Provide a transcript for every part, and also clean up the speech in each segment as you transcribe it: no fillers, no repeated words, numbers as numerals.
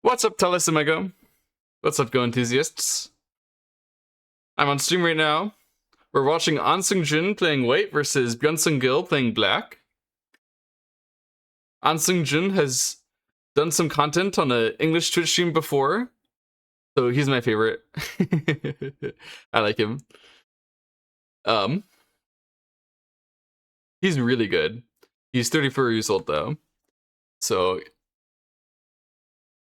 What's up, Telesimigo? What's up, Go enthusiasts? I'm on stream right now. We're watching Ahn Sungjoon playing white versus Byun Sangil playing black. Ahn Sungjoon has done some content on an English Twitch stream before, so he's my favorite. I like him. He's really good. He's 34 years old though, so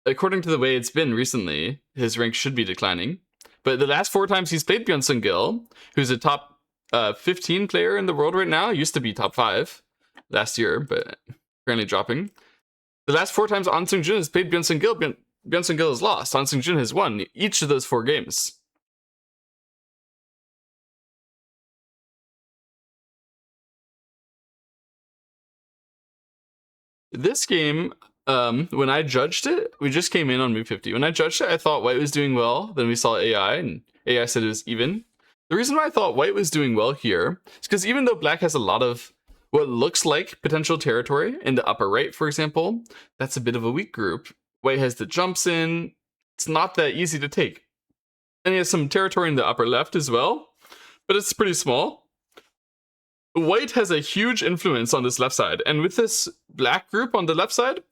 according to the way it's been recently, his rank should be declining. But the last 4 times he's played Byun Sangil, who's a top 15 player in the world right now, used to be top 5 last year, but currently dropping. The last 4 times Ahn Sungjoon has played Byun Sangil, Byun Sangil has lost. Ahn Sungjoon has won each of those 4 games. This game, when I judged it, we just came in on move 50. When I judged it, I thought white was doing well. Then we saw AI, and AI said it was even. The reason why I thought white was doing well here is because even though black has a lot of what looks like potential territory in the upper right, for example, that's a bit of a weak group. White has the jumps in. It's not that easy to take. And he has some territory in the upper left as well, but it's pretty small. White has a huge influence on this left side, and with this black group on the left side,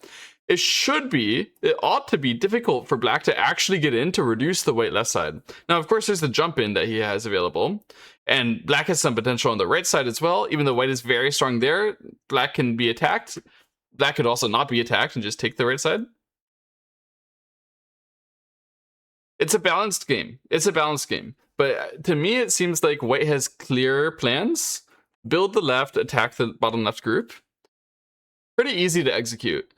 it ought to be difficult for black to actually get in to reduce the white left side. Now, of course, there's the jump in that he has available, and black has some potential on the right side as well. Even though white is very strong there, black can be attacked. Black could also not be attacked and just take the right side. It's a balanced game. But to me, it seems like white has clear plans. Build the left, attack the bottom left group. Pretty easy to execute.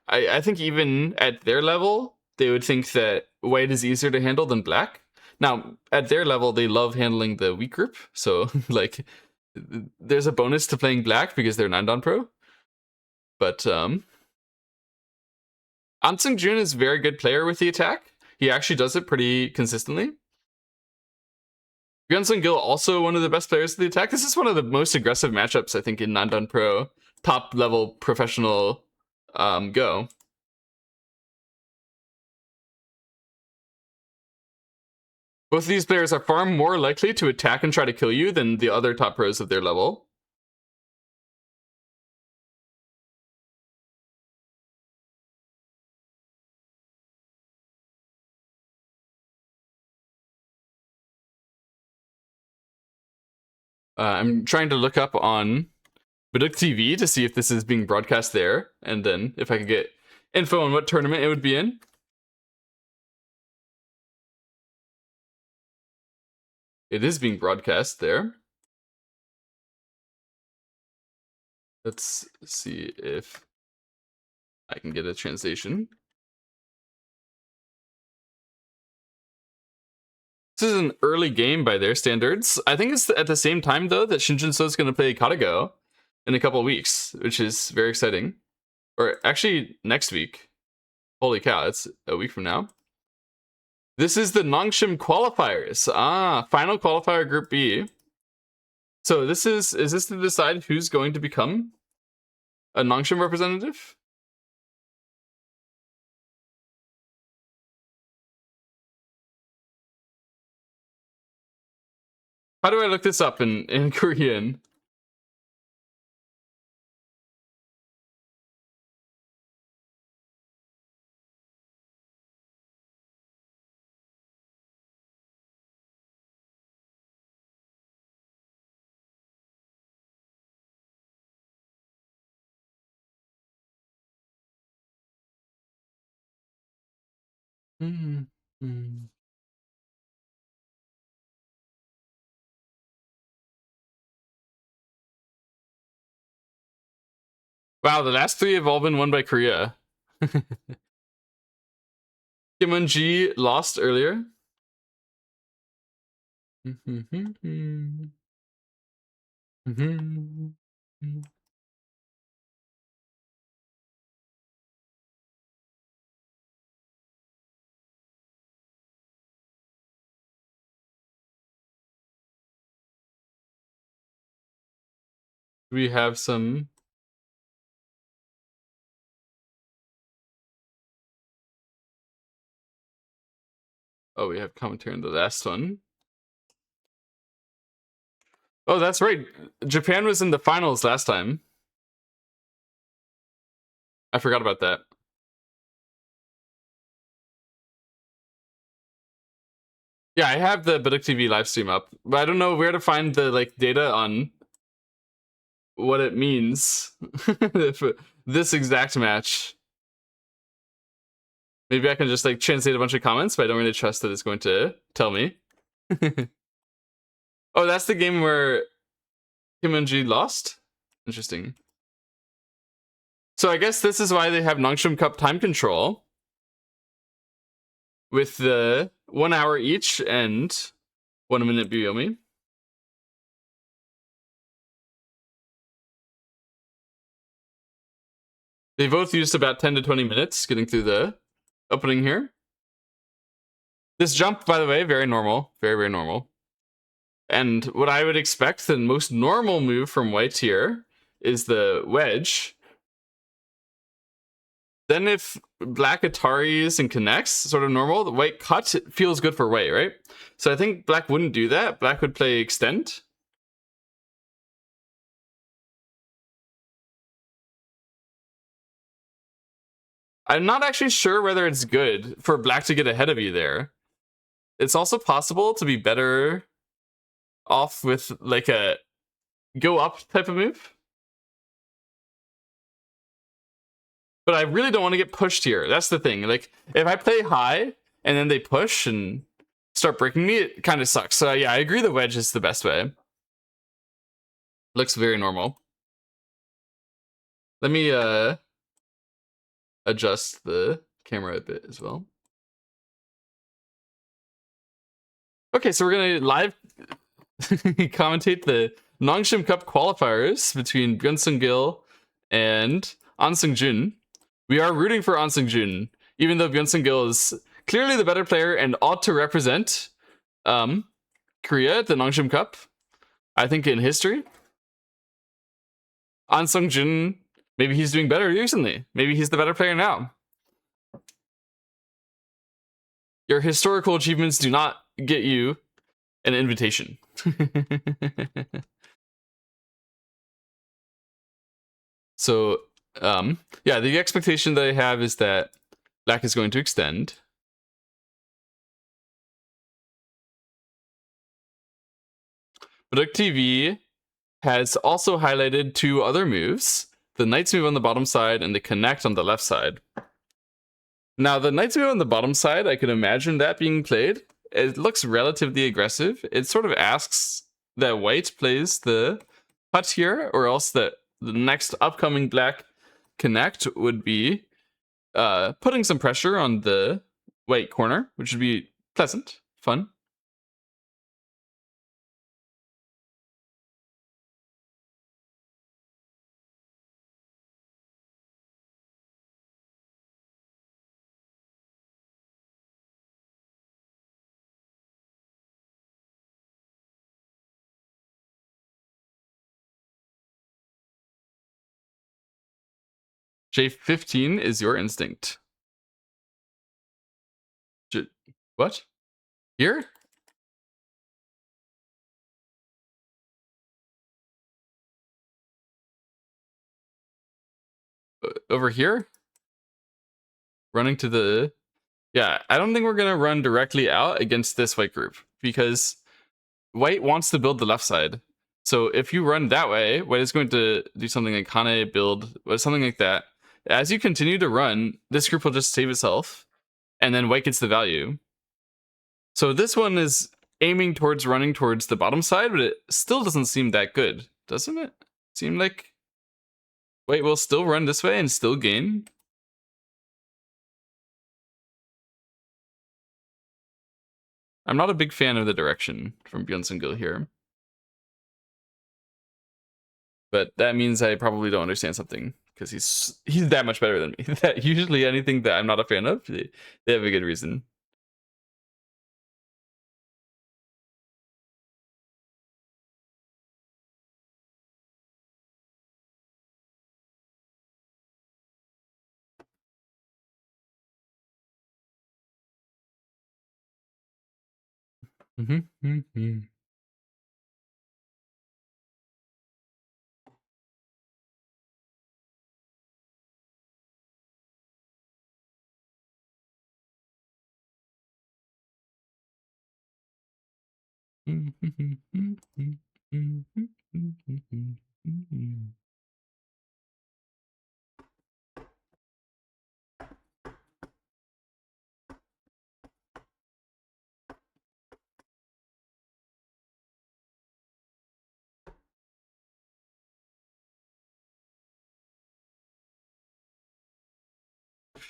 I think even at their level, they would think that white is easier to handle than black. Now, at their level, they love handling the weak group. So, like, there's a bonus to playing black because they're 9-dan pro. But, Ahn Sungjoon is a very good player with the attack. He actually does it pretty consistently. Byun Sangil also one of the best players of the attack. This is one of the most aggressive matchups, I think, in 9-dan pro, top level professional Go. Both of these players are far more likely to attack and try to kill you than the other top pros of their level. I'm trying to look up on Baduk TV to see if this is being broadcast there, and then if I can get info on what tournament it would be in. It is being broadcast there. Let's see if I can get a translation. This is an early game by their standards. I think it's at the same time, though, that Shinjin So is going to play Katago in a couple of weeks, which is very exciting. Or actually, next week. Holy cow, it's a week from now. This is the Nongshim Qualifiers. Final qualifier Group B. So is this to decide who's going to become a Nongshim representative? How do I look this up in Korean? Wow, the last 3 have all been won by Korea. Kim Eun-ji lost earlier. We have some Oh, we have commentary on the last one. Oh, that's right. Japan was in the finals last time. I forgot about that. Yeah, I have the Baduk TV live stream up, but I don't know where to find the like data on what it means for this exact match. Maybe I can just like translate a bunch of comments, but I don't really trust that it's going to tell me. Oh, that's the game where Kim and-ji lost? Interesting. So I guess this is why they have Nongshim Cup time control. With the 1 hour each and 1 minute Byomi. They both used about 10 to 20 minutes getting through the opening here. This jump, by the way, very normal. Very, very normal. And what I would expect, the most normal move from white here is the wedge. Then if black Ataris and connects, sort of normal, the white cut feels good for white, right? So I think black wouldn't do that. Black would play extend. I'm not actually sure whether it's good for black to get ahead of you there. It's also possible to be better off with like a go up type of move. But I really don't want to get pushed here. That's the thing. Like, if I play high and then they push and start breaking me, it kind of sucks. So yeah, I agree the wedge is the best way. Looks very normal. Let me adjust the camera a bit as well. Okay, so we're gonna live commentate the Nongshim Cup qualifiers between Byun Sangil and Ahn Sungjoon. We are rooting for Ahn Sungjoon, even though Byun Sangil is clearly the better player and ought to represent Korea at the Nongshim Cup. I think in history. Ahn Sungjoon, maybe he's doing better recently. Maybe he's the better player now. Your historical achievements do not get you an invitation. So, yeah, the expectation that I have is that black is going to extend. Baduk TV has also highlighted 2 other moves, the knight's move on the bottom side and the connect on the left side. Now, the knight's move on the bottom side, I can imagine that being played. It looks relatively aggressive. It sort of asks that white plays the cut here, or else that the next upcoming black connect would be putting some pressure on the white corner, which would be pleasant, fun. J15 is your instinct. What? Here? Over here? Running to the... Yeah, I don't think we're going to run directly out against this white group, because white wants to build the left side. So if you run that way, white is going to do something like Hane build, or something like that. As you continue to run, this group will just save itself, and then white gets the value. So this one is aiming towards running towards the bottom side, but it still doesn't seem that good, doesn't it? Seem like white will still run this way and still gain. I'm not a big fan of the direction from Byun Sangil here. But that means I probably don't understand something, because he's that much better than me. That usually anything that I'm not a fan of, they have a good reason.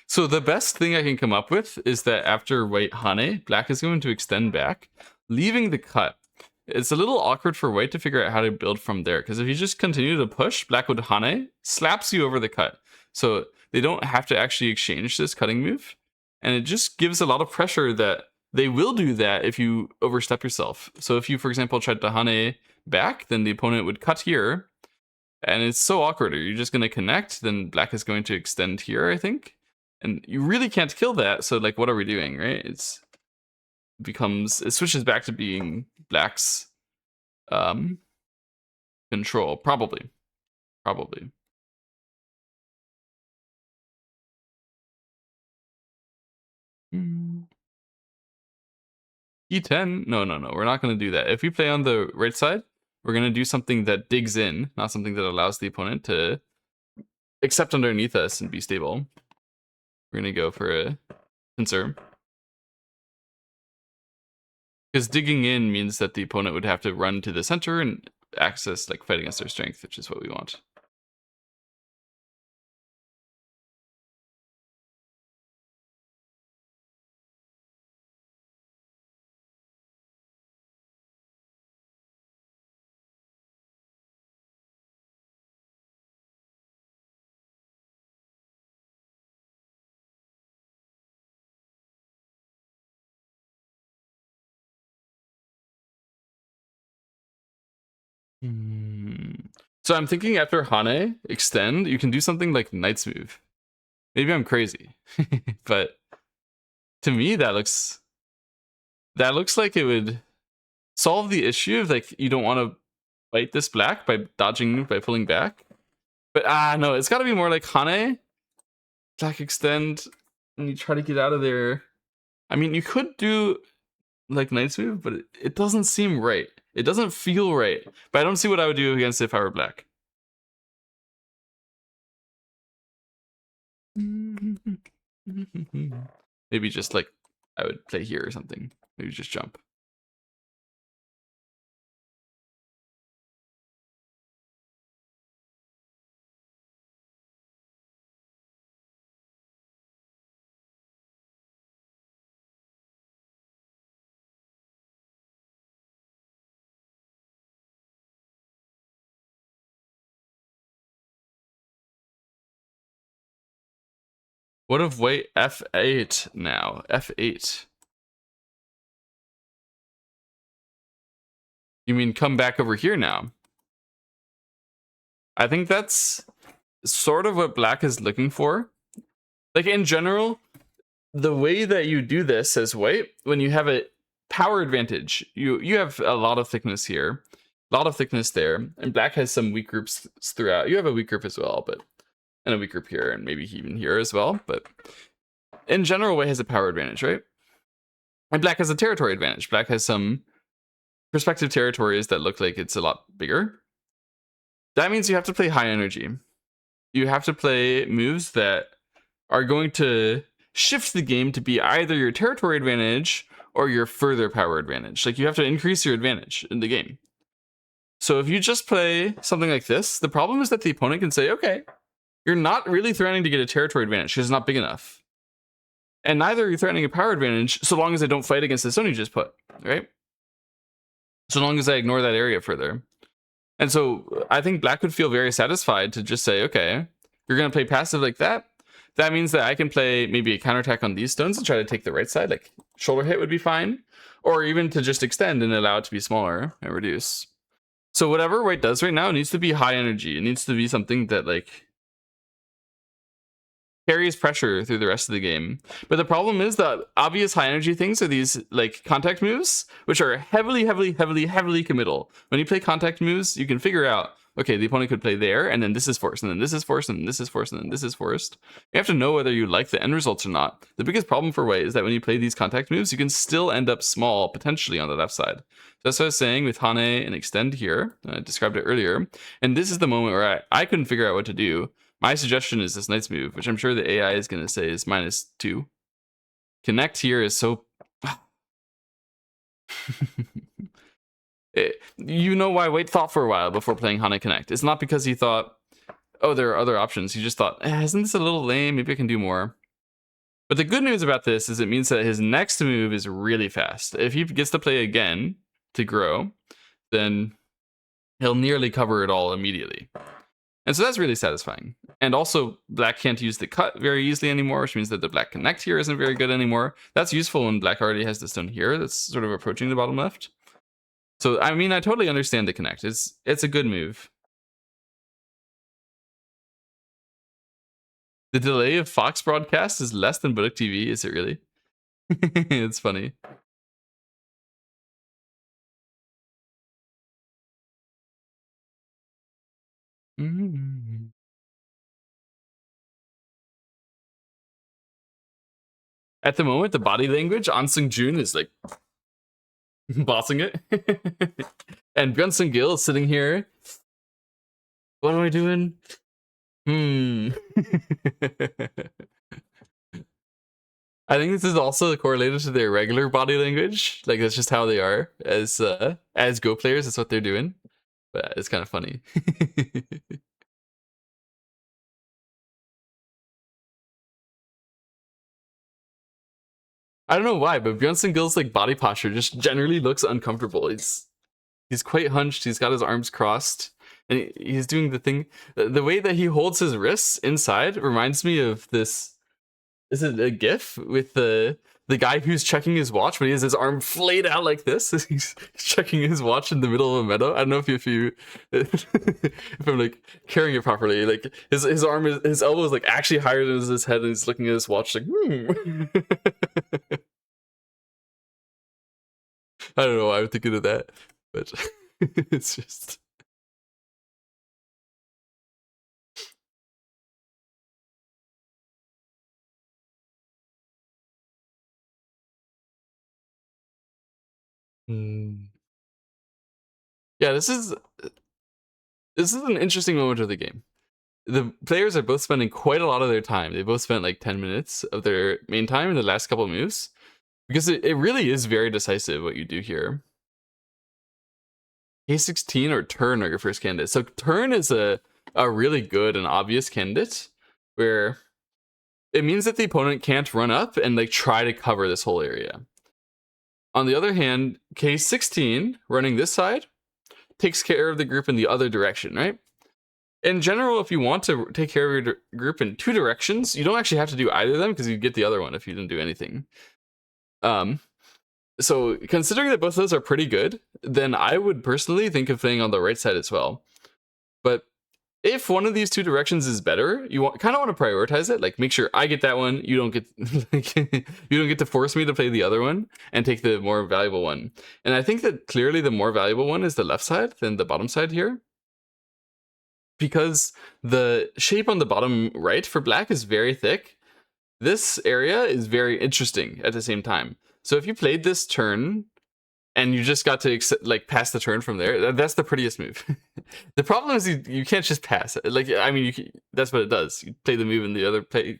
So the best thing I can come up with is that after white Hane, black is going to extend back, leaving the cut. It's a little awkward for white to figure out how to build from there, because if you just continue to push, black would Hane, slaps you over the cut. So they don't have to actually exchange this cutting move. And it just gives a lot of pressure that they will do that if you overstep yourself. So if you, for example, tried to Hane back, then the opponent would cut here. And it's so awkward. Are you just going to connect? Then black is going to extend here, I think. And you really can't kill that, so like what are we doing, right? It switches back to being black's control, probably. E10? No, we're not going to do that. If we play on the right side, we're going to do something that digs in, not something that allows the opponent to accept underneath us and be stable. We're going to go for a pincer. Because digging in means that the opponent would have to run to the center and access, like, fight against their strength, which is what we want. So I'm thinking after Hane extend, you can do something like Knight's move. Maybe I'm crazy, but to me that looks like it would solve the issue of like you don't want to fight this black by dodging, by pulling back. But no, it's got to be more like Hane, black extend, and you try to get out of there. I mean, you could do like Knight's move, but it doesn't seem right. It doesn't feel right. But I don't see what I would do against it if I were black. Maybe just like I would play here or something. Maybe just jump. What if white f8 now? F8. You mean come back over here now? I think that's sort of what black is looking for. Like in general, the way that you do this as white, when you have a power advantage, you have a lot of thickness here, a lot of thickness there, and black has some weak groups throughout. You have a weak group as well, but and a weak group here, and maybe even here as well. But in general, white has a power advantage, right? And black has a territory advantage. Black has some perspective territories that look like it's a lot bigger. That means you have to play high energy. You have to play moves that are going to shift the game to be either your territory advantage or your further power advantage. Like you have to increase your advantage in the game. So if you just play something like this, the problem is that the opponent can say, okay, you're not really threatening to get a territory advantage because it's not big enough. And neither are you threatening a power advantage so long as I don't fight against the zone you just put, right? So long as I ignore that area further. And so I think black would feel very satisfied to just say, okay, you're going to play passive like that. That means that I can play maybe a counterattack on these stones and try to take the right side. Like shoulder hit would be fine. Or even to just extend and allow it to be smaller and reduce. So whatever white does right now needs to be high energy. It needs to be something that like carries pressure through the rest of the game. But the problem is that obvious high energy things are these like contact moves, which are heavily committal. When you play contact moves, you can figure out, okay, the opponent could play there, and then this is forced, and then this is forced, and then this is forced, and then this is forced. You have to know whether you like the end results or not. The biggest problem for White is that when you play these contact moves, you can still end up small, potentially, on the left side. So that's what I was saying with Hane and extend here. I described it earlier. And this is the moment where I couldn't figure out what to do. My suggestion is this Knight's move, which I'm sure the AI is going to say is -2. Connect here is so... You know why White thought for a while before playing Hane Connect. It's not because he thought, oh, there are other options. He just thought, isn't this a little lame? Maybe I can do more. But the good news about this is it means that his next move is really fast. If he gets to play again to grow, then he'll nearly cover it all immediately. And so that's really satisfying. And also, black can't use the cut very easily anymore, which means that the black connect here isn't very good anymore. That's useful when black already has the stone here that's sort of approaching the bottom left. So, I mean, I totally understand the connect. It's a good move. The delay of Fox broadcast is less than Budok TV, is it really? It's funny. Mm-hmm. At the moment, the body language, Ahn Sungjoon is like bossing it. And Byun Sangil is sitting here. What am I doing? I think this is also correlated to their regular body language. Like, that's just how they are as Go players. That's what they're doing. But it's kind of funny. I don't know why, but Byun Sangil's like body posture just generally looks uncomfortable. He's quite hunched. He's got his arms crossed, and he's doing the thing. The way that he holds his wrists inside reminds me of this. Is it a GIF with the guy who's checking his watch, but he has his arm flayed out like this? He's checking his watch in the middle of a meadow. I don't know if you if I'm like carrying it properly. Like his arm is, his elbow is like actually higher than his head, and he's looking at his watch like. I don't know why I'm thinking of that, but it's just. Yeah, this is an interesting moment of the game. The players are both spending quite a lot of their time. They both spent like 10 minutes of their main time in the last couple of moves, because it really is very decisive what you do here. K16 or turn are your first candidate. So turn is a really good and obvious candidate, where it means that the opponent can't run up and like try to cover this whole area. On the other hand, K16 running this side takes care of the group in the other direction, right? In general, if you want to take care of your group in two directions, you don't actually have to do either of them, because you get the other one if you didn't do anything. So considering that both of those are pretty good, then I would personally think of playing on the right side as well. But if one of these two directions is better, you kind of want to prioritize it. Like, make sure I get that one. You don't get you don't get to force me to play the other one and take the more valuable one. And I think that clearly the more valuable one is the left side than the bottom side here, because the shape on the bottom right for black is very thick. This area is very interesting at the same time. So if you played this turn and you just got to like pass the turn from there, that's the prettiest move. The problem is you can't just pass it. Like, I mean, that's what it does. You play the move and the other the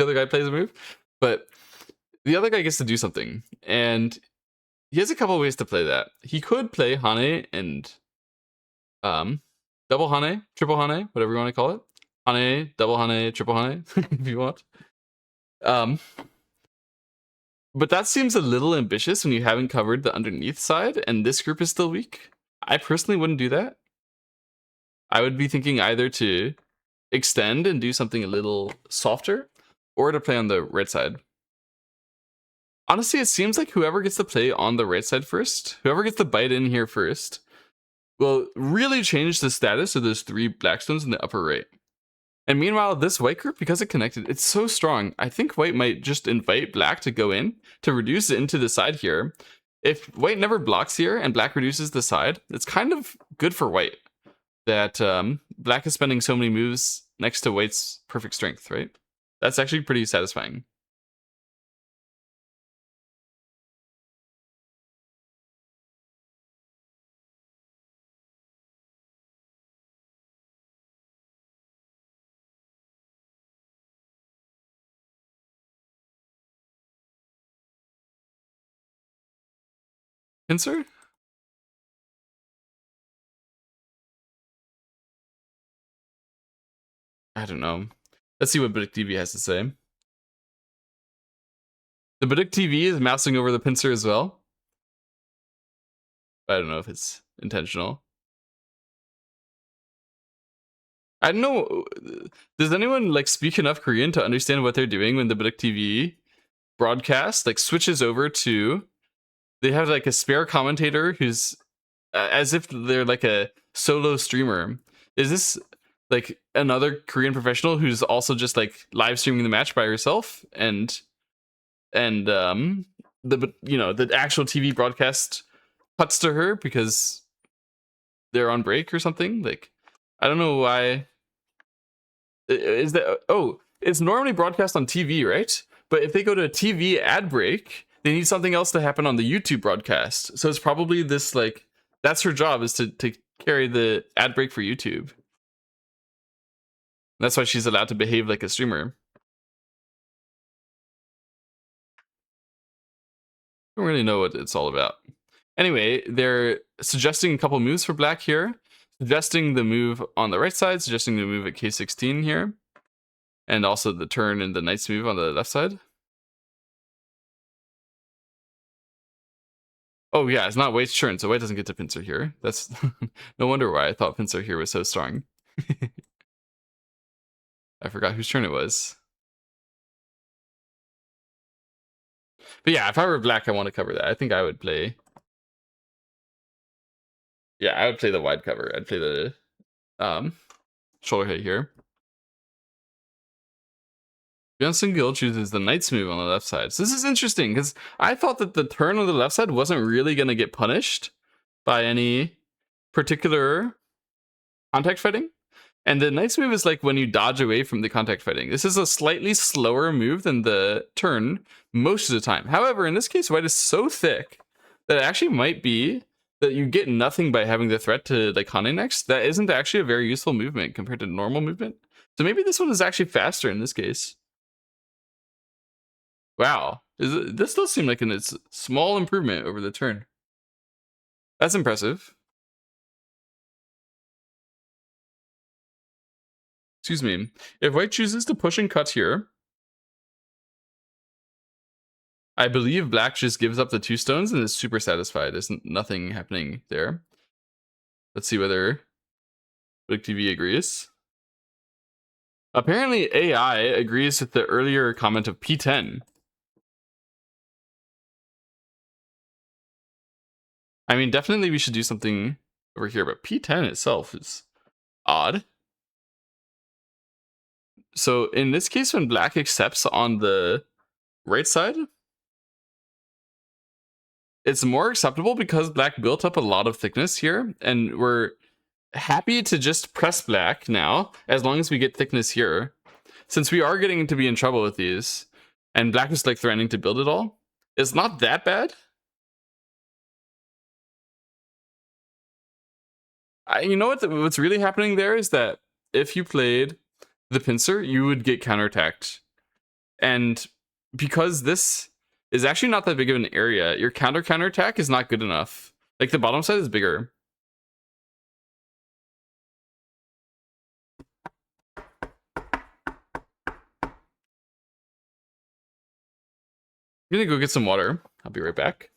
other guy plays a move, but the other guy gets to do something, and he has a couple ways to play that. He could play Hane and double Hane, triple Hane, whatever you want to call it. Hane, double Hane, triple Hane, if you want. But that seems a little ambitious when you haven't covered the underneath side, and this group is still weak. I personally wouldn't do that. I would be thinking either to extend and do something a little softer, or to play on the right side. Honestly, it seems like whoever gets to play on the right side first, whoever gets to bite in here first, will really change the status of those three blackstones in the upper right. And meanwhile, this white group, because it connected, it's so strong. I think white might just invite black to go in to reduce it into the side here. If white never blocks here and black reduces the side, it's kind of good for white that black is spending so many moves next to white's perfect strength, right? That's actually pretty satisfying. Pincer? I don't know. Let's see what Bidic TV has to say. The Bidic TV is mousing over the pincer as well. I don't know if it's intentional. I don't know. Does anyone like speak enough Korean to understand what they're doing when the Bidic TV broadcast like switches over to? They have like a spare commentator who's as if they're like a solo streamer. Is this like another Korean professional who's also just like live streaming the match by herself and the the actual TV broadcast cuts to her because they're on break or something? Like I don't know why. Is that it's normally broadcast on TV, right? But if they go to a TV ad break, they need something else to happen on the YouTube broadcast. So it's probably this like that's her job is to carry the ad break for YouTube. That's why she's allowed to behave like a streamer. I don't really know what it's all about. Anyway, they're suggesting a couple moves for black here. Suggesting the move on the right side, suggesting the move at K16 here. And also the turn and the knight's move on the left side. Oh yeah, it's not white's turn, so white doesn't get to pincer here. That's no wonder why I thought pincer here was so strong. I forgot whose turn it was. But yeah, if I were black, I want to cover that. I think I would play. Yeah, I would play the wide cover. I'd play the shoulder hit here. Byun Sangil chooses the knight's move on the left side. So this is interesting because I thought that the turn on the left side wasn't really going to get punished by any particular contact fighting. And the knight's move is like when you dodge away from the contact fighting. This is a slightly slower move than the turn most of the time. However, in this case, white is so thick that it actually might be that you get nothing by having the threat to like Hane next. That isn't actually a very useful movement compared to normal movement. So maybe this one is actually faster in this case. Wow. This does seem like a small improvement over the turn. That's impressive. Excuse me. If white chooses to push and cut here, I believe black just gives up the 2 stones and is super satisfied. There's nothing happening there. Let's see whether Big TV agrees. Apparently AI agrees with the earlier comment of P10. I mean, definitely we should do something over here, but P10 itself is odd. So in this case, when black accepts on the right side, it's more acceptable because black built up a lot of thickness here, and we're happy to just press black now, as long as we get thickness here. Since we are getting to be in trouble with these, and black is like threatening to build it all, it's not that bad. You know what's really happening there is that if you played the pincer, you would get counterattacked. And because this is actually not that big of an area, your counterattack is not good enough. Like the bottom side is bigger. I'm gonna go get some water. I'll be right back.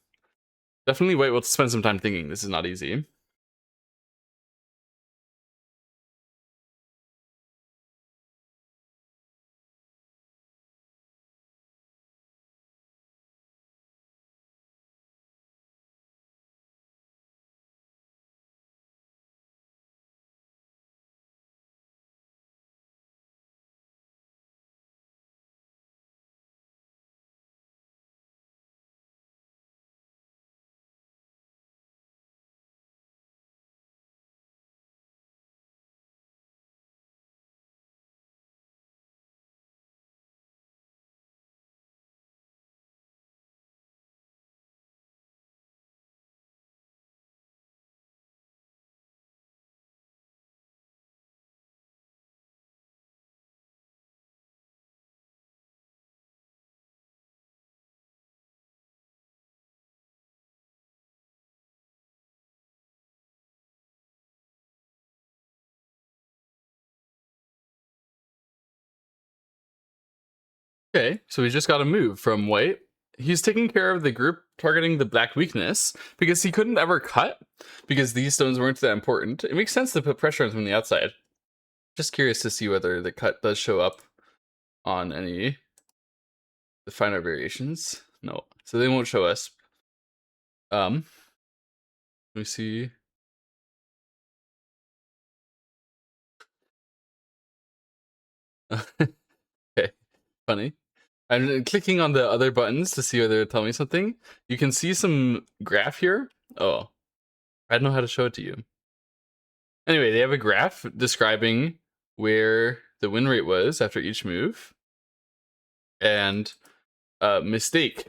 Definitely wait, we'll spend some time thinking. This is not easy. Okay, so we just got a move from white. He's taking care of the group targeting the black weakness because he couldn't ever cut because these stones weren't that important. It makes sense to put pressure on from the outside. Just curious to see whether the cut does show up on any the finer variations. No, so they won't show us. Let me see. Okay, funny. I'm clicking on the other buttons to see whether it'll tell me something. You can see some graph here. Oh, I don't know how to show it to you. Anyway, they have a graph describing where the win rate was after each move and mistake.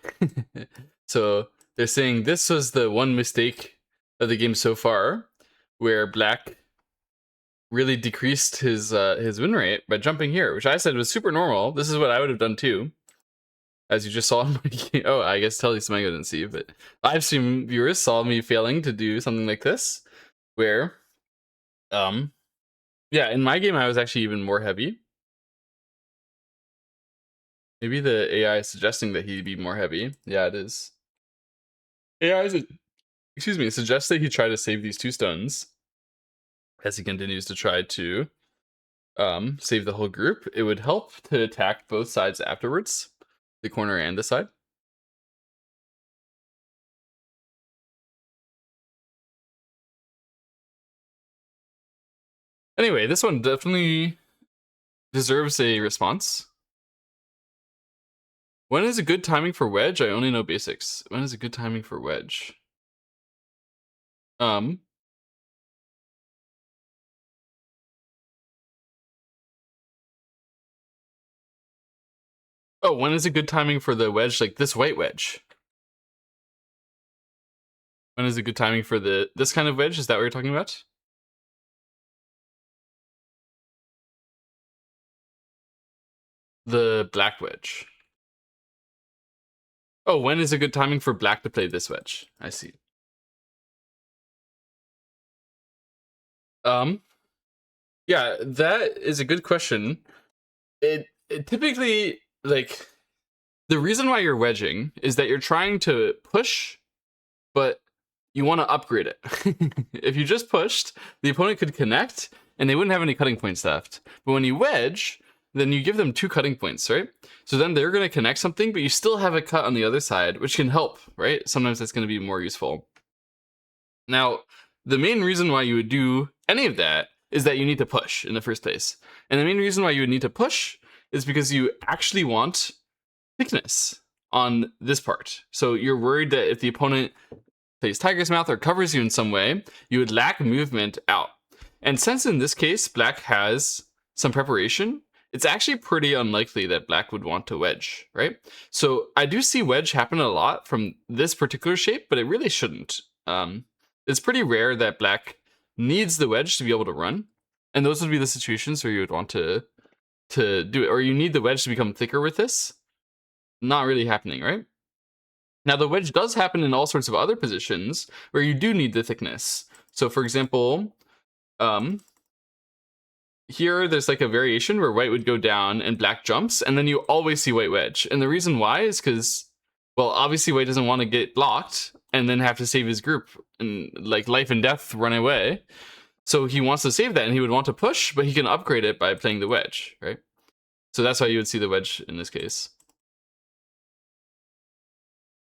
So they're saying this was the one mistake of the game so far where black really decreased his win rate by jumping here, which I said was super normal. This is what I would have done too. As you just saw in my game. Oh, I guess Telly Smango didn't see, but live stream viewers saw me failing to do something like this, where, yeah, in my game I was actually even more heavy. Maybe the AI is suggesting that he be more heavy. Yeah, it is. AI is, excuse me, suggests that he try to save these 2 stones as he continues to try to save the whole group. It would help to attack both sides afterwards, the corner and the side. Anyway, this one definitely deserves a response. When is a good timing for wedge? I only know basics. When is a good timing for wedge? Oh, when is a good timing for the wedge, like this white wedge? When is a good timing for this kind of wedge? Is that what you're talking about? The black wedge. Oh, when is a good timing for black to play this wedge? I see. Yeah, that is a good question. It typically, like, the reason why you're wedging is that you're trying to push, but you want to upgrade it. If you just pushed, the opponent could connect and they wouldn't have any cutting points left. But when you wedge, then you give them 2 cutting points, right? So then they're going to connect something, but you still have a cut on the other side, which can help, right? Sometimes that's going to be more useful. Now, the main reason why you would do any of that is that you need to push in the first place. And the main reason why you would need to push is because you actually want thickness on this part. So you're worried that if the opponent plays Tiger's Mouth or covers you in some way, you would lack movement out. And since in this case, black has some preparation, it's actually pretty unlikely that black would want to wedge, right? So I do see wedge happen a lot from this particular shape, but it really shouldn't. It's pretty rare that black needs the wedge to be able to run. And those would be the situations where you would want to do it, or you need the wedge to become thicker with this. Not really happening, right? Now, the wedge does happen in all sorts of other positions where you do need the thickness. So, for example, here there's like a variation where white would go down and black jumps, and then you always see white wedge. And the reason why is because, well, obviously white doesn't want to get blocked and then have to save his group and like life and death run away. So he wants to save that and he would want to push, but he can upgrade it by playing the wedge, right? So that's why you would see the wedge in this case.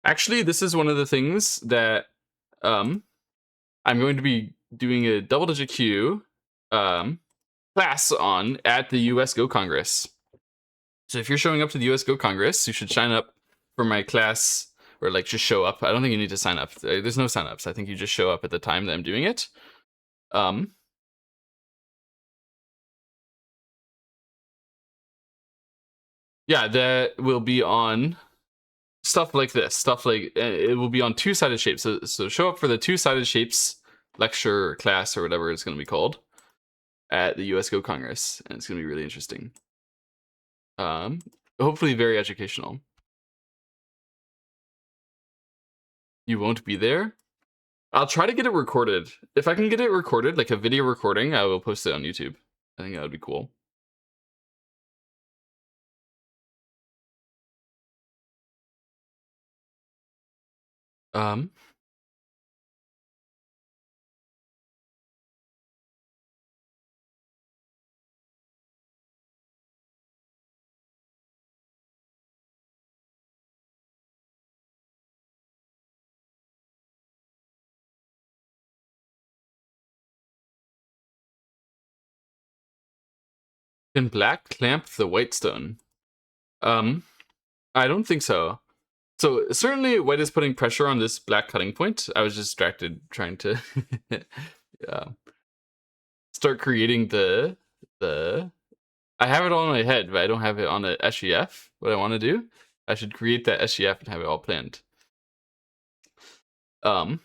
Actually, this is one of the things that I'm going to be doing a double-digit Q class on at the US Go Congress. So if you're showing up to the US Go Congress, you should sign up for my class, or like just show up. I don't think you need to sign up. There's no sign-ups. I think you just show up at the time that I'm doing it. Yeah, that will be on stuff like this. Stuff like, it will be on 2-sided shapes. So show up for the 2-sided shapes lecture or class or whatever it's going to be called at the US Go Congress, and it's going to be really interesting. Hopefully very educational. You won't be there? I'll try to get it recorded. If I can get it recorded, like a video recording, I will post it on YouTube. I think that would be cool. Um, can black clamp the white stone? Um, I don't think so. So certainly white is putting pressure on this black cutting point. I was distracted trying to yeah, start creating the I have it all in my head, but I don't have it on the SEF. What I want to do, I should create that SEF and have it all planned. Um,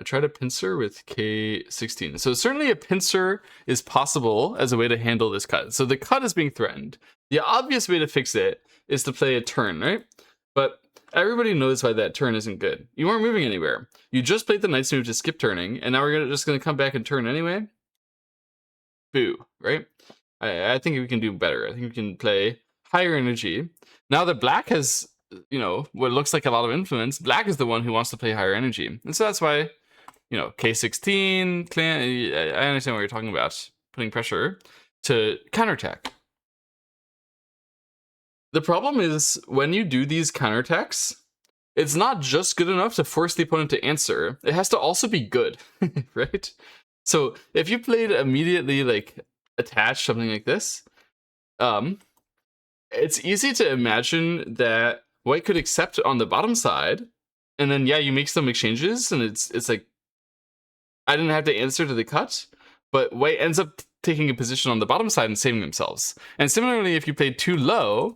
I tried a pincer with K16. So certainly a pincer is possible as a way to handle this cut. So the cut is being threatened. The obvious way to fix it is to play a turn, right? But everybody knows why that turn isn't good. You weren't moving anywhere. You just played the knight's move to skip turning, and now we're just gonna come back and turn anyway. Boo, right? I think we can do better. I think we can play higher energy. Now that black has, what looks like a lot of influence, black is the one who wants to play higher energy. And so that's why, K16, clan, I understand what you're talking about, putting pressure to counterattack. The problem is when you do these counterattacks, it's not just good enough to force the opponent to answer. It has to also be good, right? So if you played immediately like attach something like this, it's easy to imagine that white could accept on the bottom side, and then you make some exchanges, and it's like I didn't have to answer to the cut, but white ends up taking a position on the bottom side and saving themselves. And similarly, if you played too low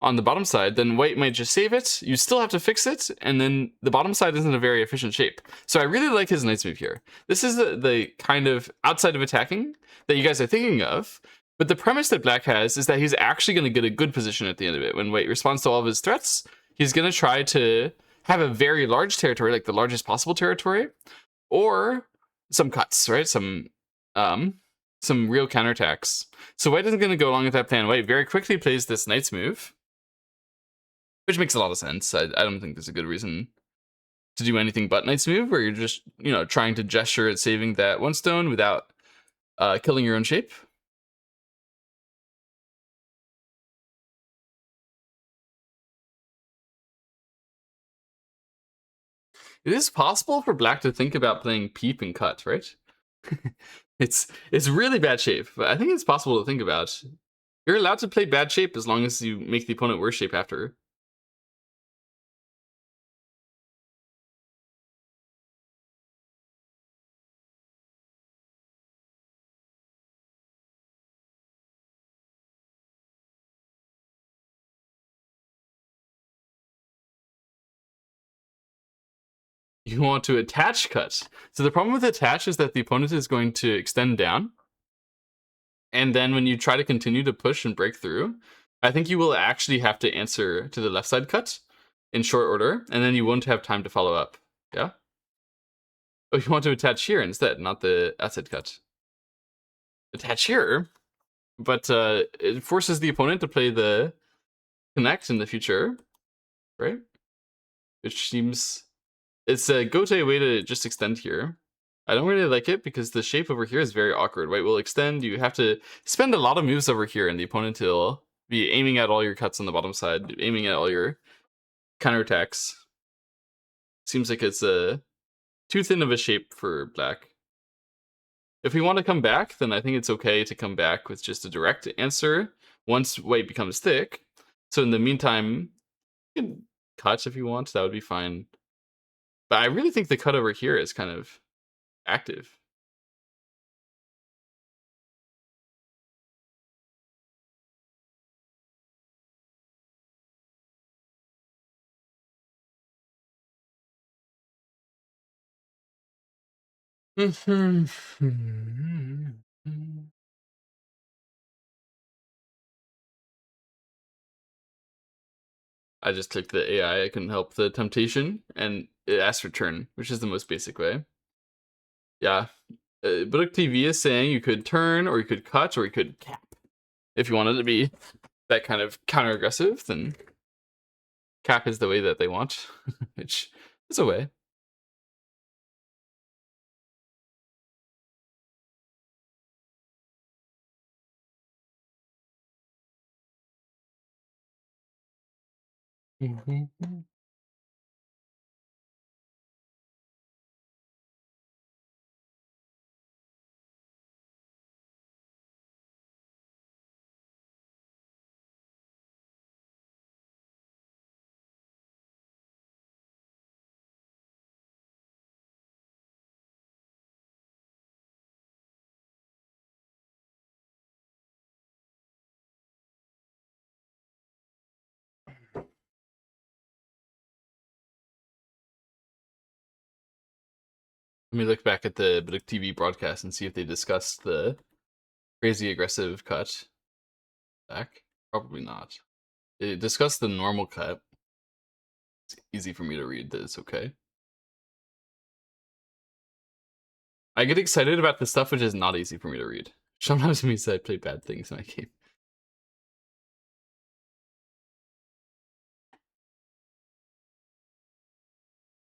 on the bottom side, then white might just save it. You still have to fix it, and then the bottom side isn't a very efficient shape. So I really like his knight's move here. This is the kind of outside of attacking that you guys are thinking of. But the premise that black has is that he's actually going to get a good position at the end of it. When white responds to all of his threats, he's going to try to have a very large territory, like the largest possible territory, or some cuts, right? Some real counterattacks. So white isn't going to go along with that plan. White very quickly plays this knight's move, which makes a lot of sense. I don't think there's a good reason to do anything but knight's move, where you're just, trying to gesture at saving that one stone without killing your own shape. It is possible for black to think about playing peep and cut, right? it's really bad shape, but I think it's possible to think about. You're allowed to play bad shape as long as you make the opponent worse shape after. You want to attach cut. So the problem with attach is that the opponent is going to extend down. And then when you try to continue to push and break through, I think you will actually have to answer to the left side cut in short order, and then you won't have time to follow up. Yeah? Oh, you want to attach here instead, not the outside cut. Attach here, but it forces the opponent to play the connect in the future, right? Which seems... It's a go-to way to just extend here. I don't really like it because the shape over here is very awkward. White will extend. You have to spend a lot of moves over here, and the opponent will be aiming at all your cuts on the bottom side, aiming at all your counterattacks. Seems like it's too thin of a shape for black. If we want to come back, then I think it's okay to come back with just a direct answer once white becomes thick. So in the meantime, you can cut if you want. That would be fine. But I really think the cut over here is kind of active. I just clicked the AI. I couldn't help the temptation, and it asked return, which is the most basic way. Yeah. Book TV is saying you could turn, or you could cut, or you could cap if you wanted to be that kind of counter aggressive, then cap is the way that they want, which is a way. Let me look back at the Blik TV broadcast and see if they discussed the crazy aggressive cut back. Probably not. They discussed the normal cut. It's easy for me to read that it's okay. I get excited about the stuff which is not easy for me to read. Sometimes it means that I play bad things in my game.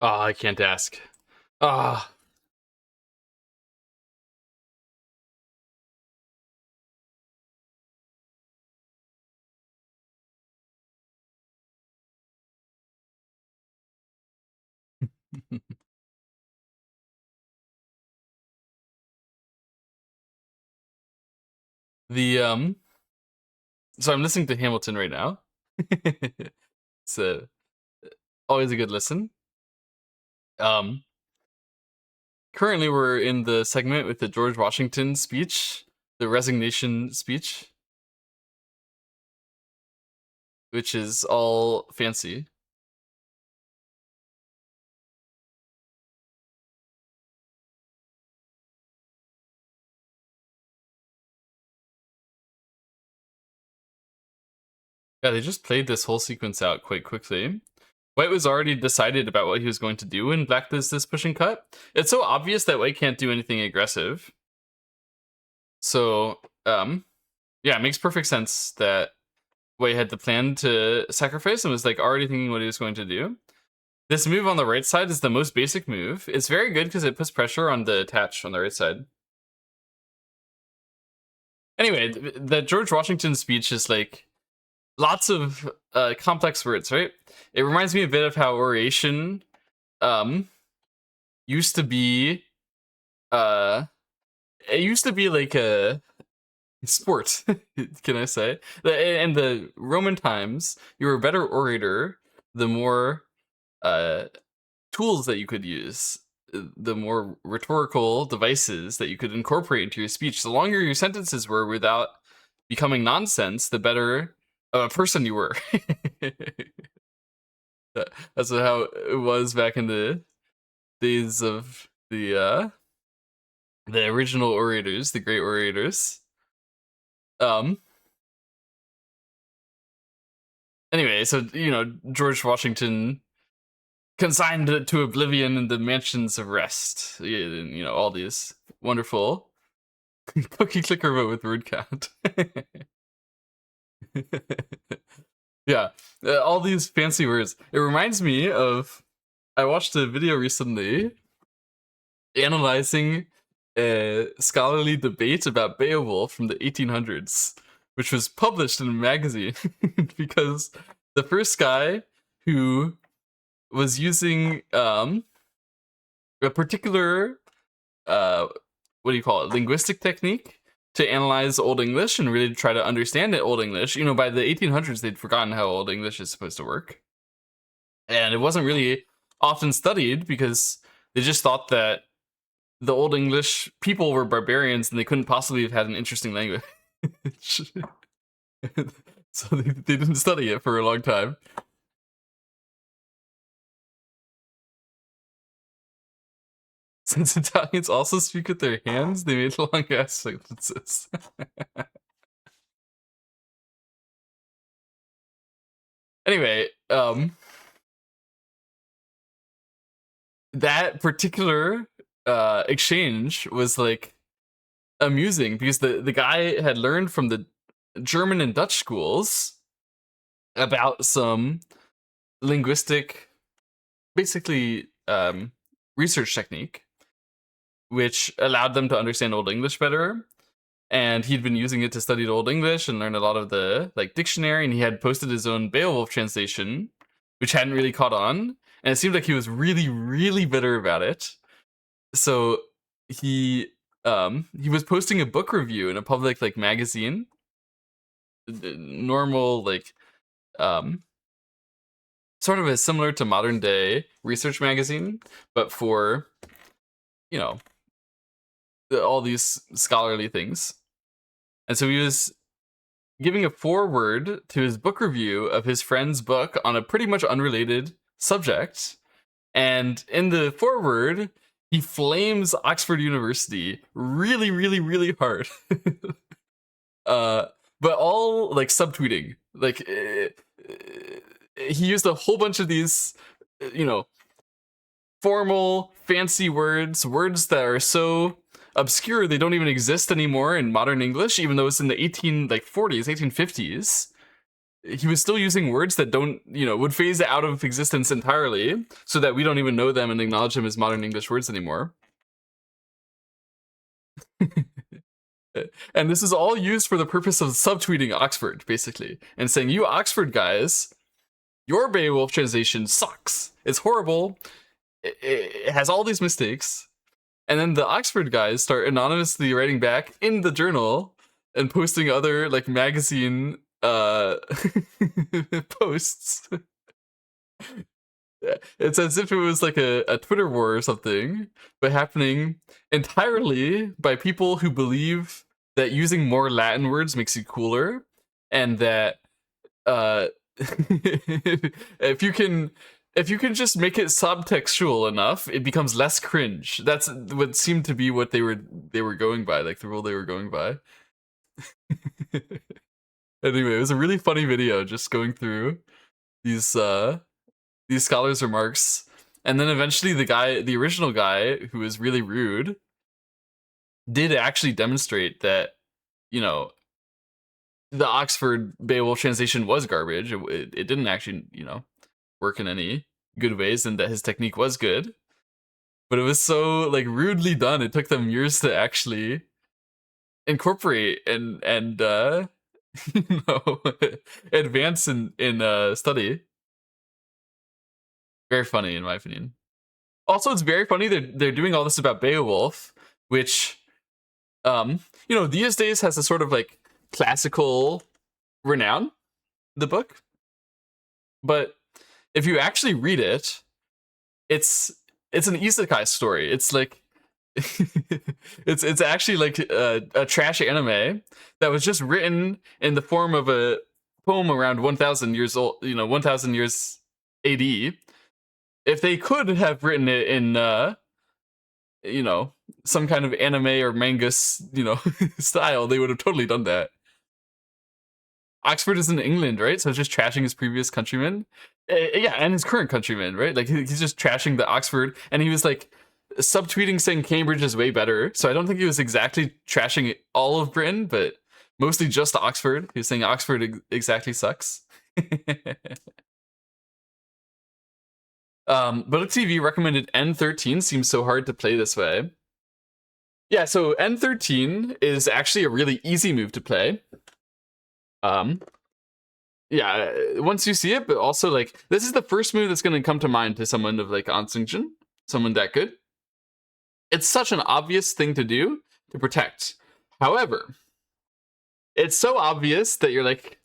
Oh, I can't ask. Ah. The so I'm listening to Hamilton right now. It's always a good listen. Currently we're in the segment with the George Washington speech, the resignation speech, which is all fancy. Yeah, they just played this whole sequence out quite quickly. White was already decided about what he was going to do when Black does this pushing cut. It's so obvious that White can't do anything aggressive. So, yeah, it makes perfect sense that White had the plan to sacrifice and was like already thinking what he was going to do. This move on the right side is the most basic move. It's very good because it puts pressure on the attach on the right side. Anyway, the George Washington speech is like lots of complex words, right? It reminds me a bit of how oration used to be it used to be like a sport, can I say? In the Roman times, you were a better orator the more tools that you could use, the more rhetorical devices that you could incorporate into your speech. The longer your sentences were without becoming nonsense, the better of a person you were. That's how it was back in the days of the original orators, the great orators. Anyway, so George Washington consigned to oblivion in the mansions of rest. All these wonderful cookie clicker vote with word count. Yeah, all these fancy words. It reminds me of, I watched a video recently analyzing a scholarly debate about Beowulf from the 1800s, which was published in a magazine because the first guy who was using a particular linguistic technique to analyze Old English and really try to understand it, Old English. By the 1800s, they'd forgotten how Old English is supposed to work. And it wasn't really often studied because they just thought that the Old English people were barbarians and they couldn't possibly have had an interesting language. So they didn't study it for a long time. Since Italians also speak with their hands, they made long ass sentences. Anyway, that particular exchange was like amusing because the guy had learned from the German and Dutch schools about some linguistic, basically research technique, which allowed them to understand Old English better. And he'd been using it to study Old English and learn a lot of the like dictionary, and he had posted his own Beowulf translation, which hadn't really caught on, and it seemed like he was really, really bitter about it. So he was posting a book review in a public like magazine, normal like sort of as similar to modern day research magazine, but for, you know, all these scholarly things. And so he was giving a foreword to his book review of his friend's book on a pretty much unrelated subject. And in the foreword, he flames Oxford University really, really, really hard. But all like subtweeting. Like he used a whole bunch of these, formal, fancy words that are so obscure they don't even exist anymore in modern English, even though it's in the 1840s, 1850s. He was still using words that don't, would phase out of existence entirely, so that we don't even know them and acknowledge them as modern English words anymore. And this is all used for the purpose of subtweeting Oxford, basically, and saying, you Oxford guys, your Beowulf translation sucks. It's horrible. It has all these mistakes. And then the Oxford guys start anonymously writing back in the journal and posting other like magazine posts. It's as if it was like a Twitter war or something, but happening entirely by people who believe that using more Latin words makes you cooler, and that if you can just make it subtextual enough, it becomes less cringe. That's what seemed to be what they were going by, like the rule they were going by. Anyway, it was a really funny video, just going through these scholars' remarks, and then eventually the original guy, who was really rude, did actually demonstrate that, the Oxford Beowulf translation was garbage. It didn't actually, work in any good ways, and that his technique was good, but it was so like rudely done. It took them years to actually incorporate and advance in study. Very funny, in my opinion. Also, it's very funny that they're doing all this about Beowulf, which these days has a sort of like classical renown, the book, but if you actually read it, it's an isekai story. It's like it's actually like a trash anime that was just written in the form of a poem around 1,000 years old, 1,000 years AD. If they could have written it in some kind of anime or manga style, they would have totally done that. Oxford is in England, right? So it's just trashing his previous countrymen. Yeah, and his current countrymen, right? Like, he's just trashing the Oxford, and he was like subtweeting saying Cambridge is way better. So I don't think he was exactly trashing all of Britain, but mostly just Oxford. He was saying Oxford exactly sucks. But TV recommended N13 seems so hard to play this way. Yeah, so N13 is actually a really easy move to play. Yeah, once you see it, but also like this is the first move that's going to come to mind to someone of like Ahn Sungjoon, someone that good. It's such an obvious thing to do to protect. However, it's so obvious that you're like,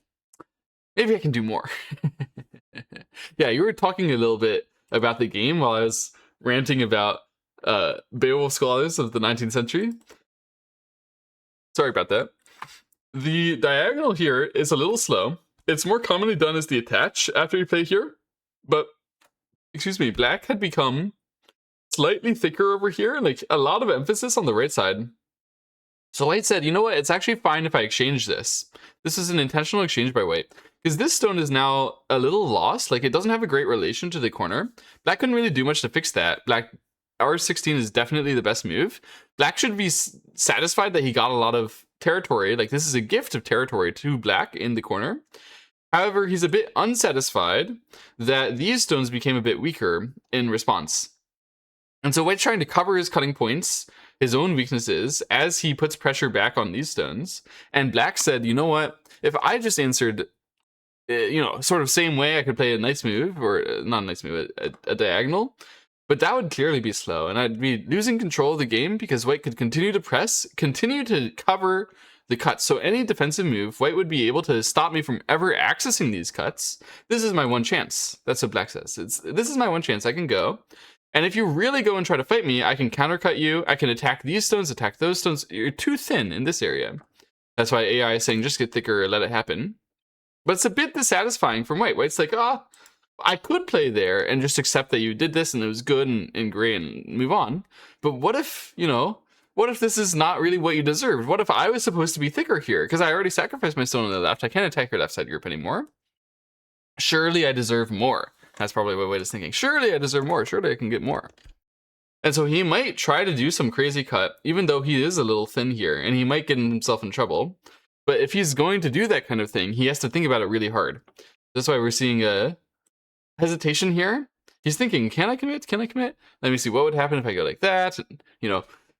maybe I can do more. Yeah, you were talking a little bit about the game while I was ranting about Beowulf scholars of the 19th century. Sorry about that. The diagonal here is a little slow. It's more commonly done as the attach after you play here, but, excuse me, black had become slightly thicker over here, like a lot of emphasis on the right side. So white said, you know what, it's actually fine if I exchange this. This is an intentional exchange by white, because this stone is now a little lost, like it doesn't have a great relation to the corner. Black couldn't really do much to fix that. Black R16 is definitely the best move. Black should be satisfied that he got a lot of territory. Like, this is a gift of territory to Black in the corner. However, he's a bit unsatisfied that these stones became a bit weaker in response. And so White's trying to cover his cutting points, his own weaknesses, as he puts pressure back on these stones. And Black said, you know what? If I just answered, sort of same way, I could play a nice move, or not a nice move, a diagonal. But that would clearly be slow, and I'd be losing control of the game because White could continue to press, continue to cover the cuts. So any defensive move, White would be able to stop me from ever accessing these cuts. This is my one chance. That's what Black says. This is my one chance. I can go. And if you really go and try to fight me, I can countercut you. I can attack these stones, attack those stones. You're too thin in this area. That's why AI is saying just get thicker, let it happen. But it's a bit dissatisfying from White. White's like, I could play there and just accept that you did this and it was good and great and move on. But what if, what if this is not really what you deserved? What if I was supposed to be thicker here? Because I already sacrificed my stone on the left. I can't attack your left side group anymore. Surely I deserve more. That's probably what White is thinking. Surely I deserve more. Surely I can get more. And so he might try to do some crazy cut, even though he is a little thin here, and he might get himself in trouble. But if he's going to do that kind of thing, he has to think about it really hard. That's why we're seeing a hesitation here. He's thinking, can I commit? Can I commit? Let me see what would happen if I go like that.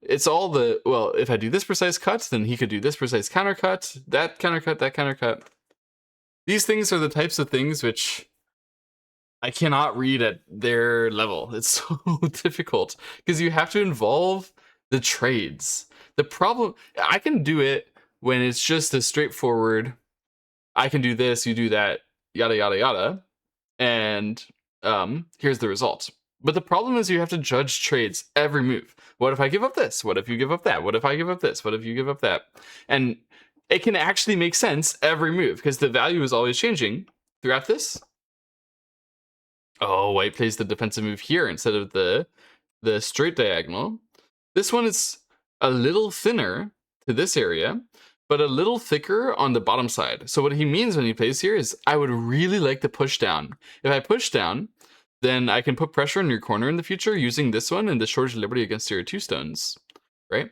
It's all well, if I do this precise cut, then he could do this precise countercut, that countercut, that countercut. These things are the types of things which I cannot read at their level. It's so difficult because you have to involve the trades. The problem, I can do it when it's just a straightforward, I can do this, you do that, yada, yada, yada. And here's the result. But the problem is you have to judge trades every move. What if I give up this? What if you give up that? What if I give up this? What if you give up that? And it can actually make sense every move because the value is always changing throughout this. Oh, White plays the defensive move here instead of the straight diagonal. This one is a little thinner to this area, but a little thicker on the bottom side. So what he means when he plays here is, I would really like to push down. If I push down, then I can put pressure in your corner in the future using this one and the Shortage of Liberty against your 2 stones, right?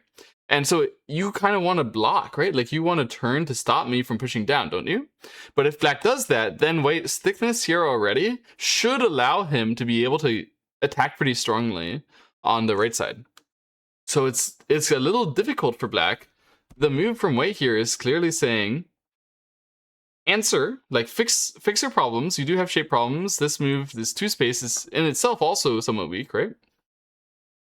And so you kind of want to block, right? Like you want to turn to stop me from pushing down, don't you? But if Black does that, then White's thickness here already should allow him to be able to attack pretty strongly on the right side. So it's a little difficult for Black. The move from White here is clearly saying, answer, like fix your problems. You do have shape problems. This move, this 2 space is in itself also somewhat weak, right?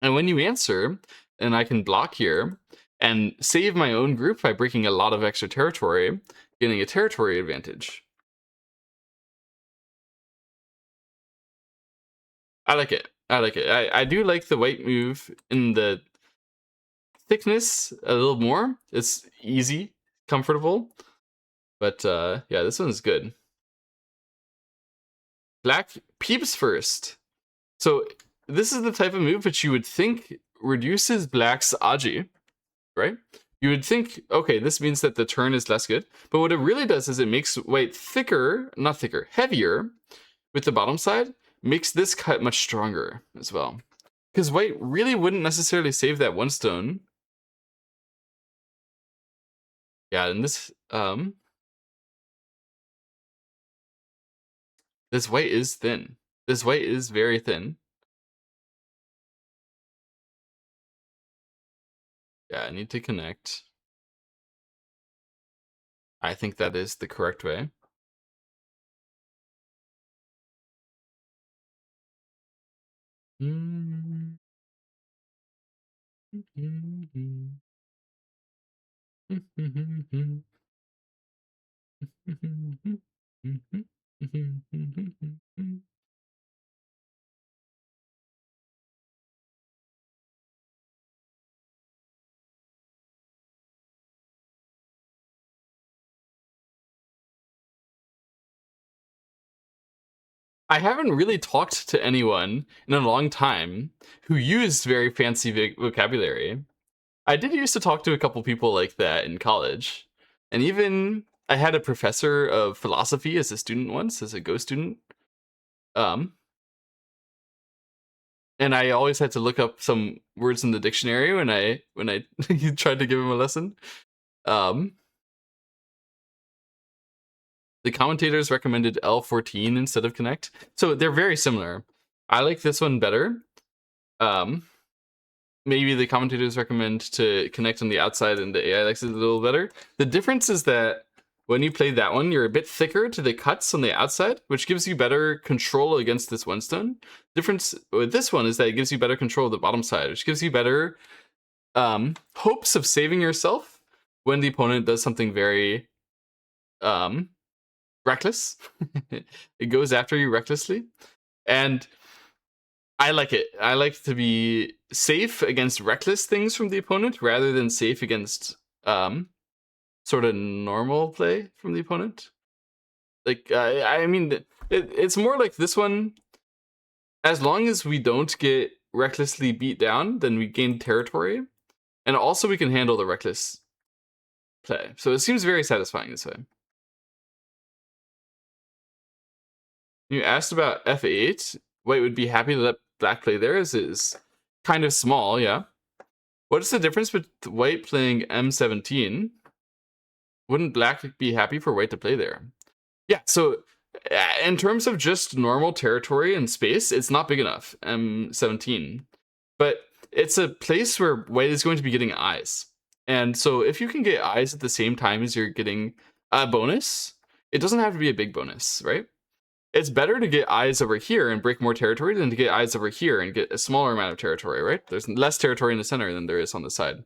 And when you answer, and I can block here and save my own group by breaking a lot of extra territory, getting a territory advantage. I like it. I do like the White move in the thickness a little more. It's easy, comfortable. But yeah, this one's good. Black peeps first. So this is the type of move which you would think reduces Black's Aji, right? You would think, okay, this means that the turn is less good. But what it really does is it makes White heavier with the bottom side, makes this cut much stronger as well. Because White really wouldn't necessarily save that 1 stone. Yeah, and this White is thin. This White is very thin. Yeah, I need to connect. I think that is the correct way. I haven't really talked to anyone in a long time who used very fancy vocabulary. I did used to talk to a couple people like that in college. And even I had a professor of philosophy as a student once, as a Go student. And and I always had to look up some words in the dictionary when I tried to give him a lesson. The commentators recommended L14 instead of connect, so they're very similar. I like this one better. Maybe the commentators recommend to connect on the outside, and the AI likes it a little better. The difference is that when you play that one, you're a bit thicker to the cuts on the outside, which gives you better control against this one stone. Difference with this one is that it gives you better control of the bottom side, which gives you better hopes of saving yourself when the opponent does something very reckless. It goes after you recklessly. And I like it. I like to be safe against reckless things from the opponent rather than safe against sort of normal play from the opponent. Like, I mean, it's more like this one. As long as we don't get recklessly beat down, then we gain territory. And also we can handle the reckless play. So it seems very satisfying this way. You asked about F8. White would be happy to let black play there, as it is kind of small, yeah. What is the difference with white playing M17? Wouldn't black be happy for white to play there? Yeah, so in terms of just normal territory and space, it's not big enough, M17. But it's a place where white is going to be getting eyes. And so if you can get eyes at the same time as you're getting a bonus, it doesn't have to be a big bonus, right? It's better to get eyes over here and break more territory than to get eyes over here and get a smaller amount of territory, right? There's less territory in the center than there is on the side.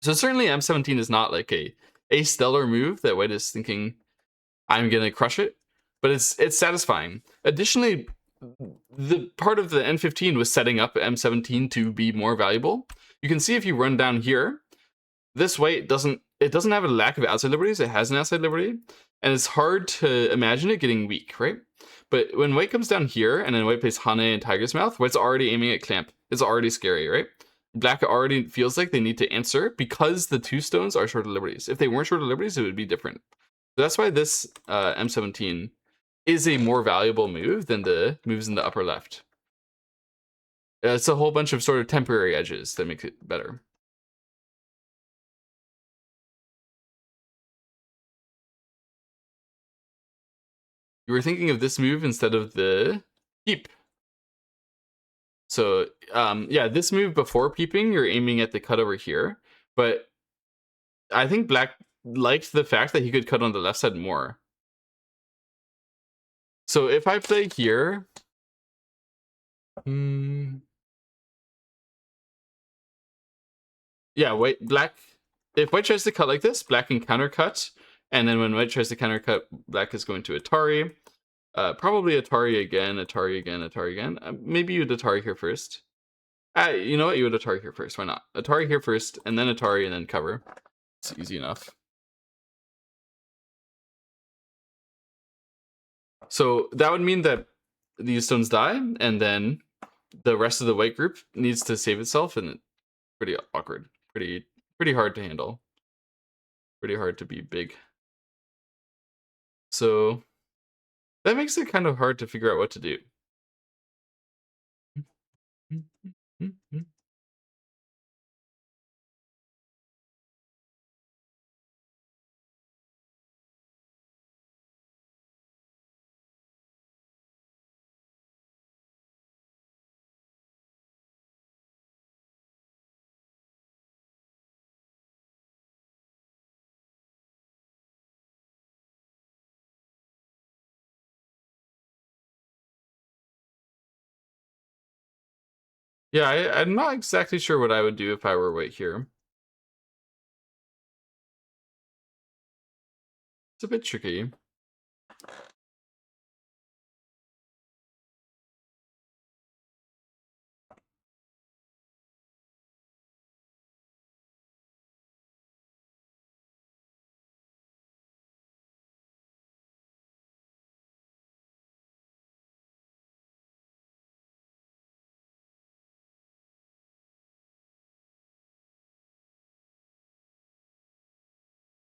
So certainly M17 is not like a stellar move that white is thinking, I'm gonna crush it, but it's satisfying. Additionally, the part of the N15 was setting up M17 to be more valuable. You can see if you run down here, this white doesn't have a lack of outside liberties, it has an outside liberty, and it's hard to imagine it getting weak, right? But when white comes down here, and then white plays Hane and Tiger's Mouth, white's already aiming at Clamp. It's already scary, right? Black already feels like they need to answer because the two stones are short of liberties. If they weren't short of liberties, it would be different. So that's why this M17 is a more valuable move than the moves in the upper left. It's a whole bunch of sort of temporary edges that make it better. You were thinking of this move instead of the peep. So yeah, this move before peeping, you're aiming at the cut over here. But I think black liked the fact that he could cut on the left side more. So if I play here, yeah, if white tries to cut like this, black can counter cut, and then when white tries to counter cut, black is going to Atari. Probably Atari again, Atari again, Atari again. Maybe you'd Atari here first. You know what? You would Atari here first. Why not? Atari here first, and then Atari, and then cover. It's easy enough. So that would mean that these stones die, and then the rest of the white group needs to save itself, and it's pretty awkward. Pretty hard to handle. Pretty hard to be big. So that makes it kind of hard to figure out what to do. Yeah, I'm not exactly sure what I would do if I were white here. It's a bit tricky.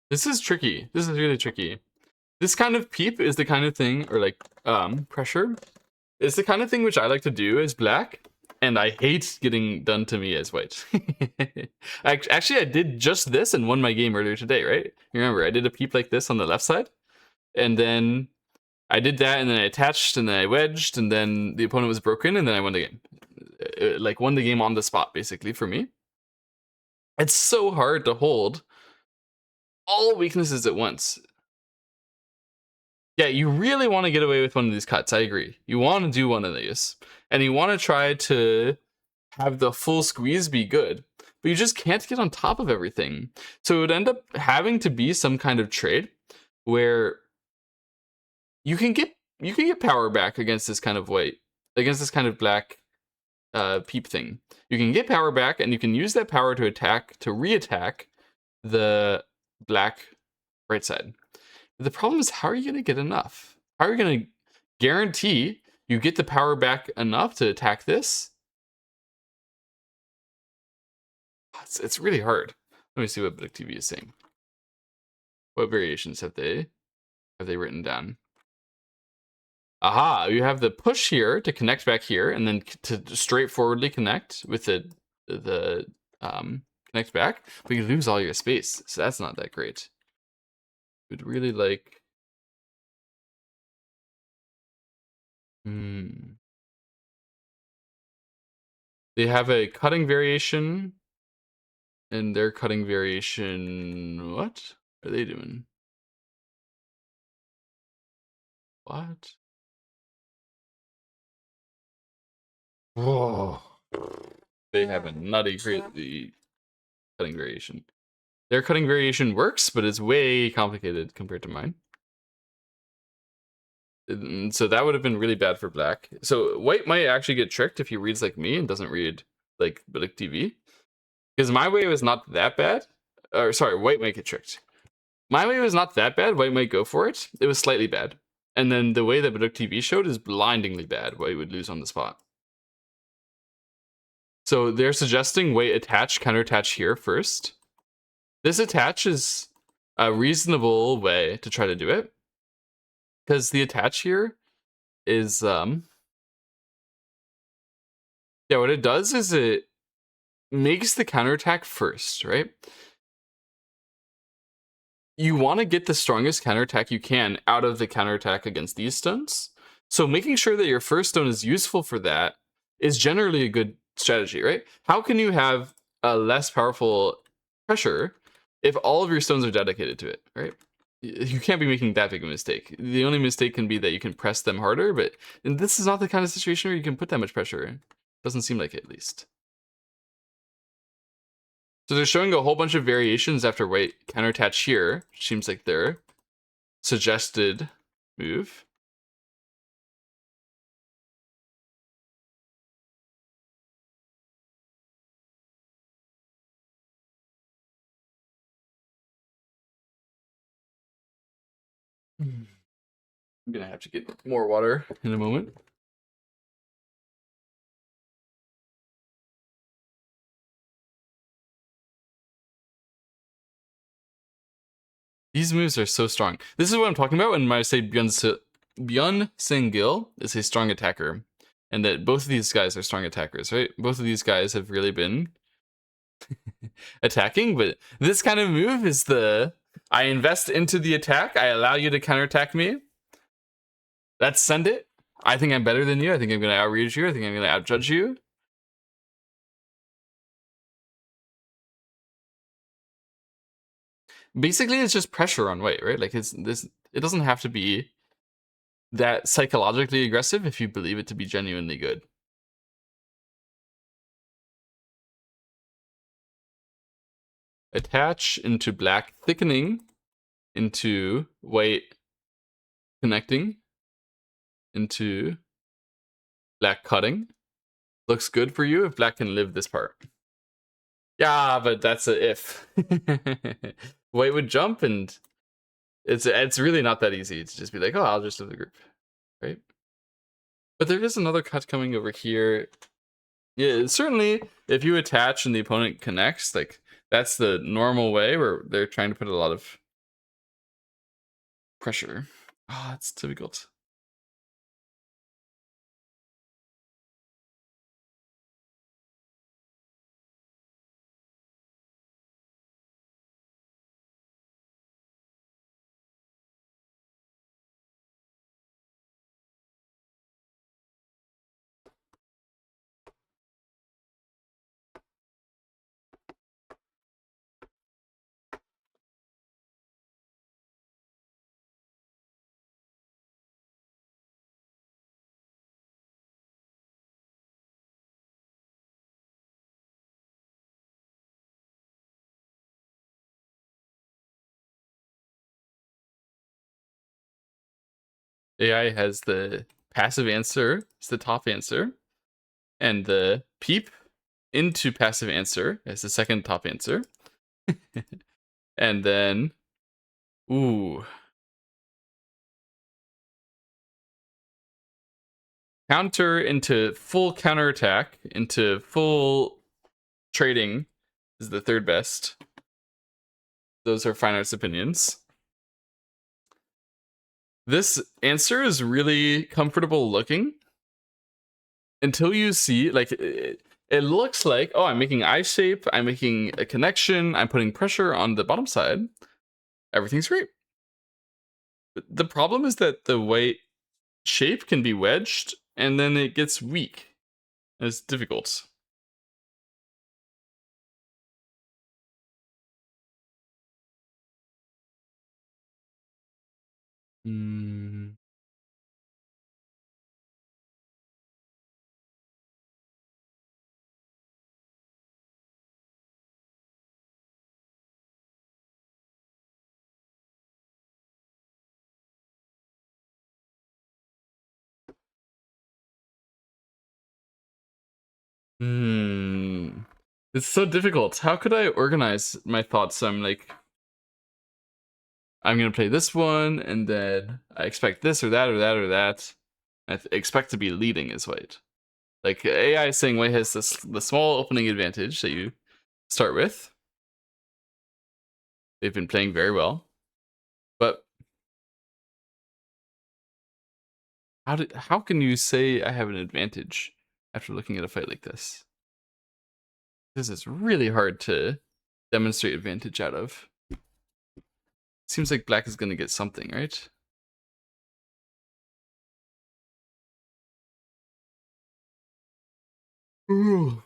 This is tricky. This is really tricky. This kind of peep is the kind of thing, or like pressure, is the kind of thing which I like to do as black, and I hate getting done to me as white. Actually, I did just this and won my game earlier today, right? You remember, I did a peep like this on the left side, and then I did that, and then I attached, and then I wedged, and then the opponent was broken, and then I won the game. Like, won the game on the spot, basically, for me. It's so hard to hold all weaknesses at once. Yeah, you really want to get away with one of these cuts, I agree. You want to do one of these, and you want to try to have the full squeeze be good, but you just can't get on top of everything. So it would end up having to be some kind of trade where you can get power back against this kind of white, against this kind of black peep thing. You can get power back, and you can use that power to re-attack the black right side. But the problem is, how are you going to get enough? How are you going to guarantee you get the power back enough to attack this? It's really hard. Let me see what Blick TV is saying. What variations have they written down? Aha, you have the push here to connect back here, and then to straightforwardly connect with the connect back, but you lose all your space, so that's not that great. Would really like. They have a cutting variation, and their cutting variation. What are they doing? What? Whoa. They have a nutty crazy cutting variation. Their cutting variation works, but it's way complicated compared to mine. And so that would have been really bad for black. So white might actually get tricked if he reads like me and doesn't read like Blick TV. Because my way was not that bad. Or sorry, white might get tricked. My way was not that bad. White might go for it. It was slightly bad. And then the way that Blick TV showed is blindingly bad. White would lose on the spot. So they're suggesting white attach, counterattach here first. This attach is a reasonable way to try to do it. Because the attach here is yeah, what it does is it makes the counterattack first, right? You want to get the strongest counterattack you can out of the counterattack against these stones. So making sure that your first stone is useful for that is generally a good strategy, right? How can you have a less powerful pressure if all of your stones are dedicated to it, right? You can't be making that big a mistake. The only mistake can be that you can press them harder, but this is not the kind of situation where you can put that much pressure. Doesn't seem like it, at least. So they're showing a whole bunch of variations after white counterattach here. Seems like their suggested move. I'm gonna have to get more water in a moment. These moves are so strong. This is what I'm talking about when I say Byun Sangil is a strong attacker. And that both of these guys are strong attackers, right? Both of these guys have really been attacking, but this kind of move is the I invest into the attack, I allow you to counterattack me. Let's send it. I think I'm better than you. I think I'm gonna outreach you. I think I'm gonna outjudge you. Basically, it's just pressure on white, right? Like it doesn't have to be that psychologically aggressive if you believe it to be genuinely good. Attach into black thickening, into white connecting, into black cutting. Looks good for you if black can live this part. Yeah, but that's a if. White would jump, and it's really not that easy to just be like, oh, I'll just live the group, right? But there is another cut coming over here. Yeah, certainly if you attach and the opponent connects, like that's the normal way where they're trying to put a lot of pressure. Ah, it's difficult. AI has the passive answer, it's the top answer, and the peep into passive answer as the second top answer. And then, ooh, counter into full counterattack into full trading is the third best. Those are fine arts opinions. This answer is really comfortable looking until you see, like, it looks like, oh, I'm making eye shape, I'm making a connection, I'm putting pressure on the bottom side. Everything's great. The problem is that the white shape can be wedged and then it gets weak. It's difficult. Hmm. Hmm. It's so difficult. How could I organize my thoughts? So I'm like, I'm gonna play this one, and then I expect this or that or that or that. Expect to be leading as white. Like AI is saying white has this the small opening advantage that you start with. They've been playing very well, but how can you say I have an advantage after looking at a fight like this? This is really hard to demonstrate advantage out of. Seems like black is gonna get something, right? Ooh.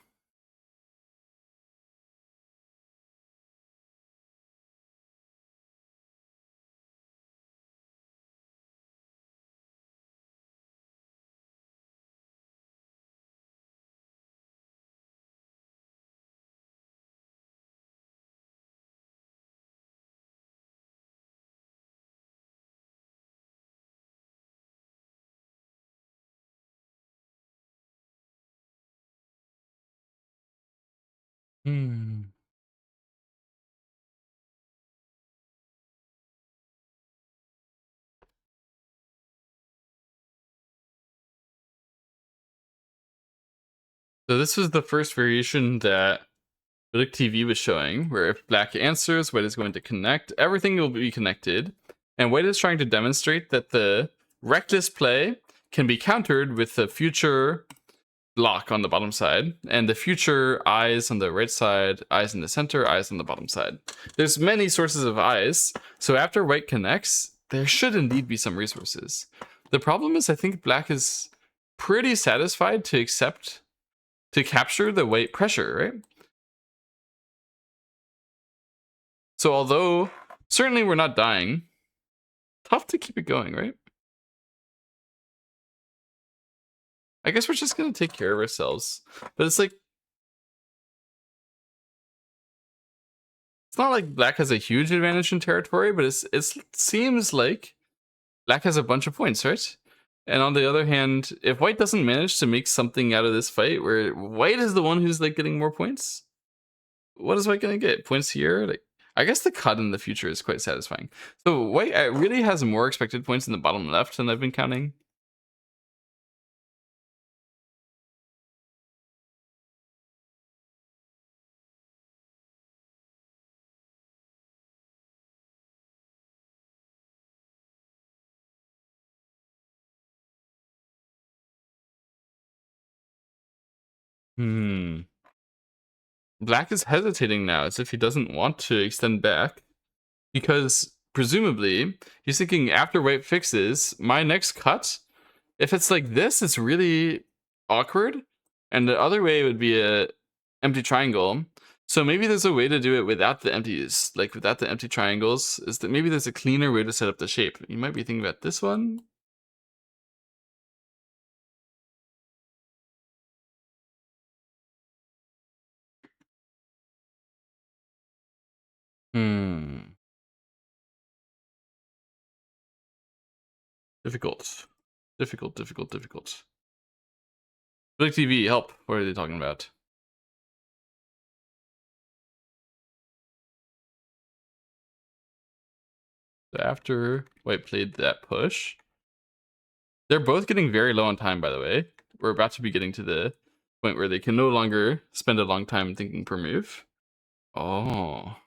Hmm. So this was the first variation that Billick TV was showing, where if black answers, white is going to connect. Everything will be connected. And white is trying to demonstrate that the reckless play can be countered with the future block on the bottom side, and the future eyes on the right side, eyes in the center, eyes on the bottom side. There's many sources of eyes, so after white connects, there should indeed be some resources. The problem is I think black is pretty satisfied to accept, to capture the white pressure, right? So although certainly we're not dying, tough to keep it going, right? I guess we're just gonna take care of ourselves. But it's like, it's not like black has a huge advantage in territory, but it seems like black has a bunch of points, right? And on the other hand, if white doesn't manage to make something out of this fight, where white is the one who's like getting more points, what is white gonna get? Points here? Like, I guess the cut in the future is quite satisfying. So white really has more expected points in the bottom left than I've been counting. Hmm. Black is hesitating now as if he doesn't want to extend back because presumably he's thinking after white fixes my next cut, if it's like this, it's really awkward, and the other way would be a empty triangle. So maybe there's a way to do it without the empties, like without the empty triangles. Is that maybe there's a cleaner way to set up the shape? You might be thinking about this one. Hmm. Difficult. Difficult. Big TV, help. What are they talking about? After White played that push, they're both getting very low on time, by the way. We're about to be getting to the point where they can no longer spend a long time thinking per move. Oh.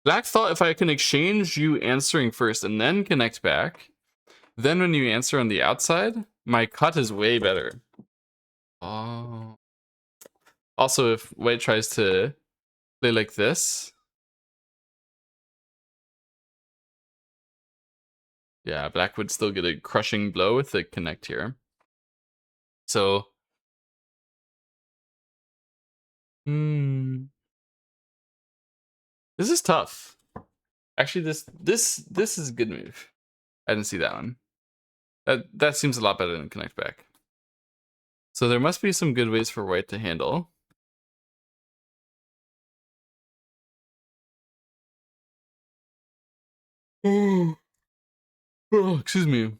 Black thought if I can exchange you answering first and then connect back, then when you answer on the outside, my cut is way better. Oh. Also, if White tries to play like this, yeah, Black would still get a crushing blow with the connect here. So, this is tough. Actually, this is a good move. I didn't see that one. That seems a lot better than connect back. So there must be some good ways for White to handle. Oh, excuse me.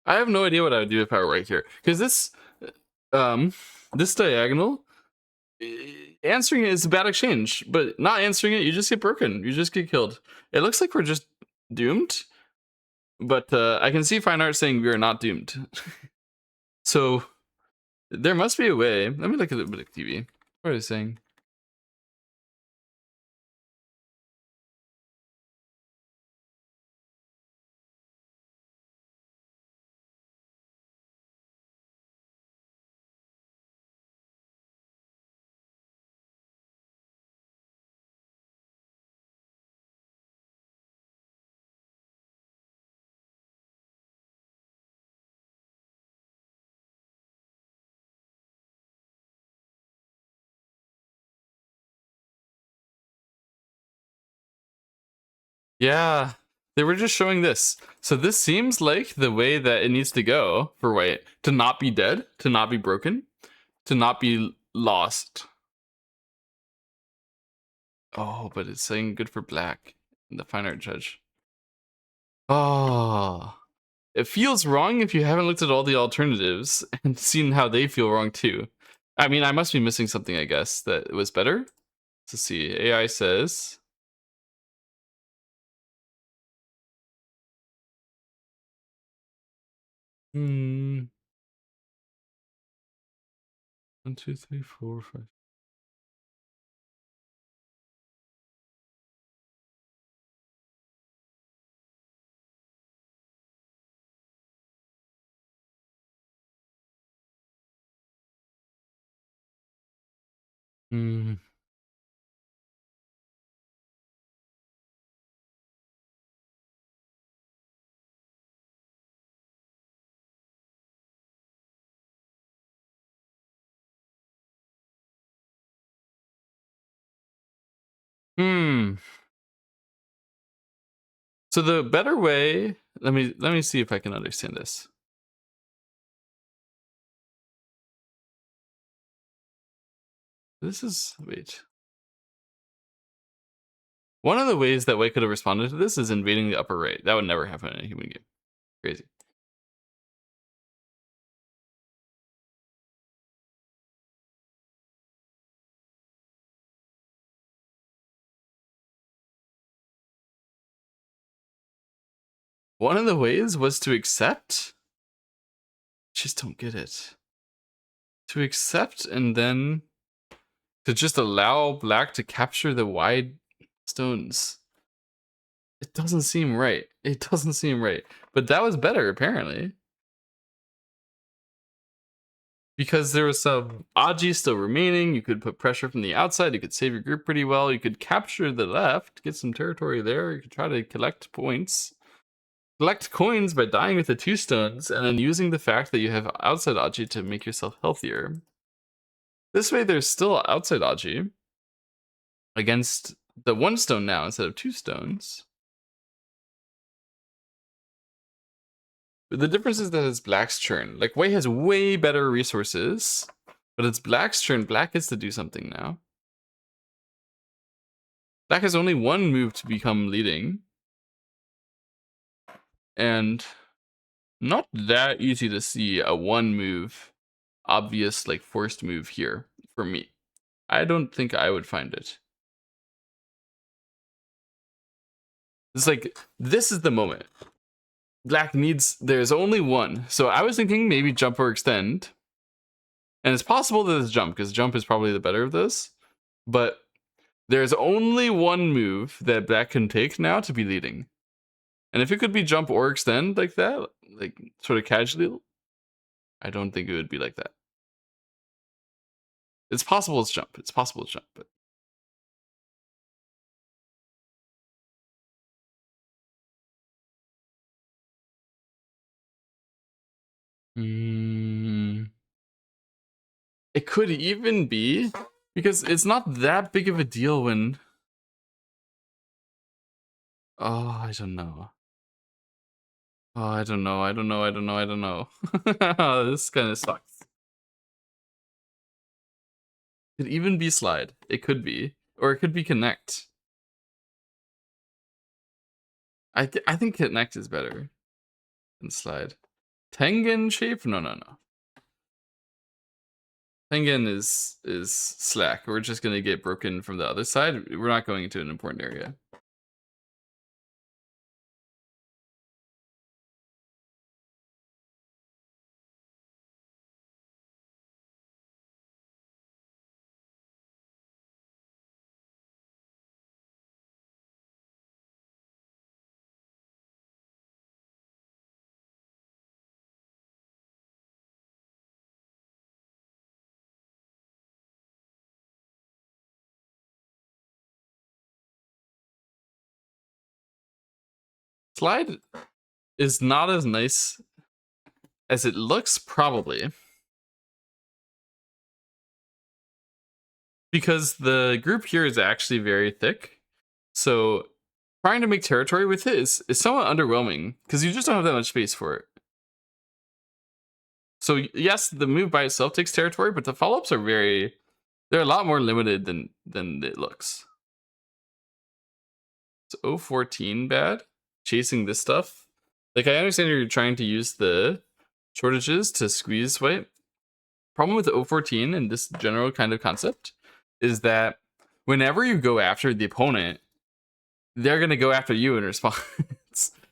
I have no idea what I would do if I were right here, because this diagonal, answering it is a bad exchange, but not answering it, you just get broken. You just get killed. It looks like we're just doomed, but I can see Fine Art saying we are not doomed. So there must be a way. Let me look at the bit of TV. What are they saying? Yeah, they were just showing this. So this seems like the way that it needs to go for White to not be dead, to not be broken, to not be lost. Oh, but it's saying good for Black, the Fine Art judge. Oh, it feels wrong if you haven't looked at all the alternatives and seen how they feel wrong too. I mean, I must be missing something, I guess, that was better. Let's see. AI says. Hmm. 1, 2, 3, 4, 5. Hmm. Hmm. So the better way, let me see if I can understand this. This is wait. One of the ways that White could have responded to this is invading the upper right. That would never happen in a human game. Crazy. One of the ways was to accept. Just don't get it. To accept and then to just allow black to capture the wide stones. It doesn't seem right. It doesn't seem right. But that was better, apparently. Because there was some Aji still remaining, you could put pressure from the outside, you could save your group pretty well, you could capture the left, get some territory there, you could try to collect points. Collect coins by dying with the 2 stones, and then using the fact that you have outside Aji to make yourself healthier. This way there's still outside Aji against the 1 stone now instead of 2 stones. But the difference is that it's black's turn. Like, white has way better resources, but it's black's turn. Black gets to do something now. Black has only 1 move to become leading. And not that easy to see a 1 move, obvious, like, forced move here for me. I don't think I would find it. It's like, this is the moment. Black needs, there's only 1. So I was thinking maybe jump or extend. And it's possible that it's jump, because jump is probably the better of this. But there's only 1 move that black can take now to be leading. And if it could be jump or extend like that, like sort of casually, I don't think it would be like that. It's possible it's jump. It's possible it's jump, but it could even be, because it's not that big of a deal when. Oh, I don't know. Oh, I don't know. I don't know. I don't know. I don't know. This kind of sucks. It could even be slide. It could be, or it could be connect. I think connect is better than slide. Tengen shape? No, no, no. Tengen is slack. We're just gonna get broken from the other side. We're not going into an important area. Slide is not as nice as it looks, probably. Because the group here is actually very thick. So trying to make territory with it is somewhat underwhelming, because you just don't have that much space for it. So yes, the move by itself takes territory, but the follow-ups are they're a lot more limited than it looks. So 014 bad. Chasing this stuff. Like, I understand you're trying to use the shortages to squeeze white. Problem with 014 and this general kind of concept is that whenever you go after the opponent, they're going to go after you in response.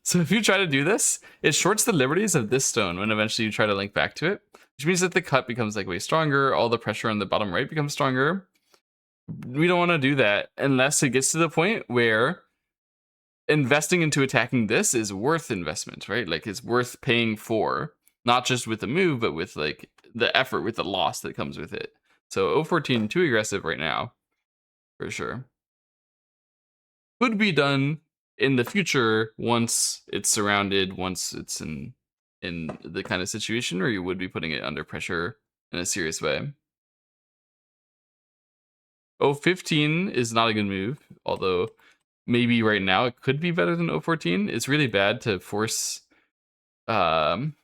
So if you try to do this, it shorts the liberties of this stone when eventually you try to link back to it, which means that the cut becomes like way stronger. All the pressure on the bottom right becomes stronger. We don't want to do that unless it gets to the point where investing into attacking this is worth investment, right? Like, it's worth paying for, not just with the move, but with like the effort, with the loss that comes with it. So 014 too aggressive right now, for sure. Could be done in the future once it's surrounded, once it's in the kind of situation where you would be putting it under pressure in a serious way. 015 is not a good move, although maybe right now it could be better than 014. It's really bad to force defend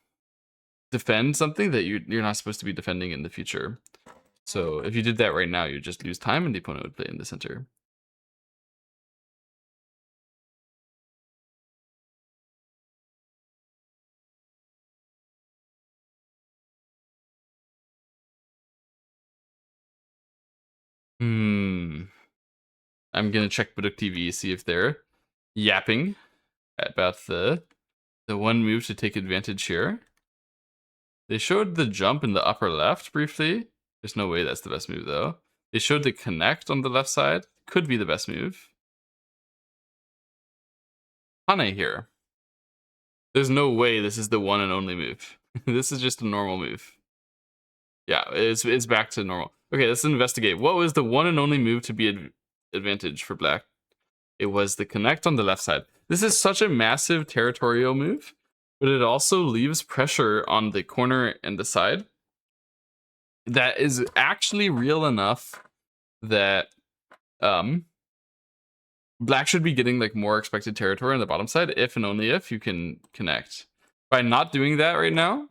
something that you're not supposed to be defending in the future. So if you did that right now, you'd just lose time and the opponent would play in the center. I'm gonna check Buduk TV, see if they're yapping about the the one move to take advantage here. They showed the jump in the upper left briefly. There's no way that's the best move, though. They showed the connect on the left side. Could be the best move. Hane here. There's no way this is the one and only move. This is just a normal move. Yeah, it's back to normal. Okay, let's investigate. What was the one and only move to be advantage for black? It was the connect on the left side. This is such a massive territorial move, but it also leaves pressure on the corner and the side that is actually real enough that black should be getting like more expected territory on the bottom side if and only if you can connect. By not doing that right now,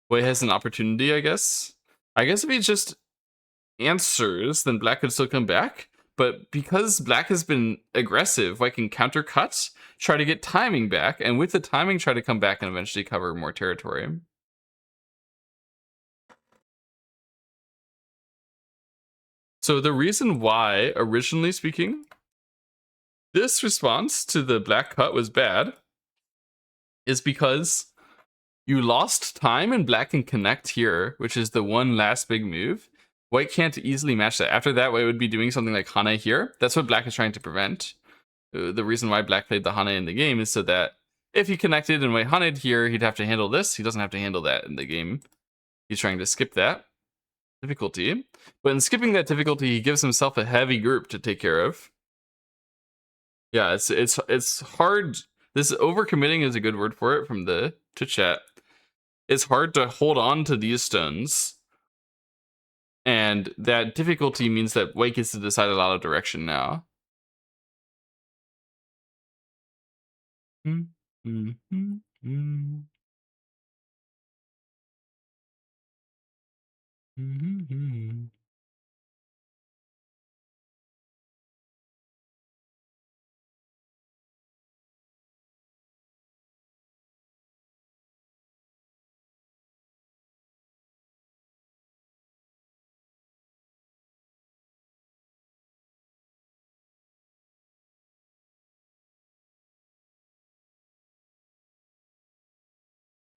white has an opportunity, I guess. If he just answers, then black could still come back. But because black has been aggressive, white can countercut, try to get timing back, and with the timing, try to come back and eventually cover more territory. So the reason why, originally speaking, this response to the black cut was bad is because you lost time and black can connect here, which is the one last big move. White can't easily match that. After that, white would be doing something like Hane here. That's what black is trying to prevent. The reason why black played the Hane in the game is so that if he connected and white Haned here, he'd have to handle this. He doesn't have to handle that in the game. He's trying to skip that difficulty. But in skipping that difficulty, he gives himself a heavy group to take care of. Yeah, it's hard. This overcommitting is a good word for it from the chat. It's hard to hold on to these stones. And that difficulty means that white gets to decide a lot of direction now.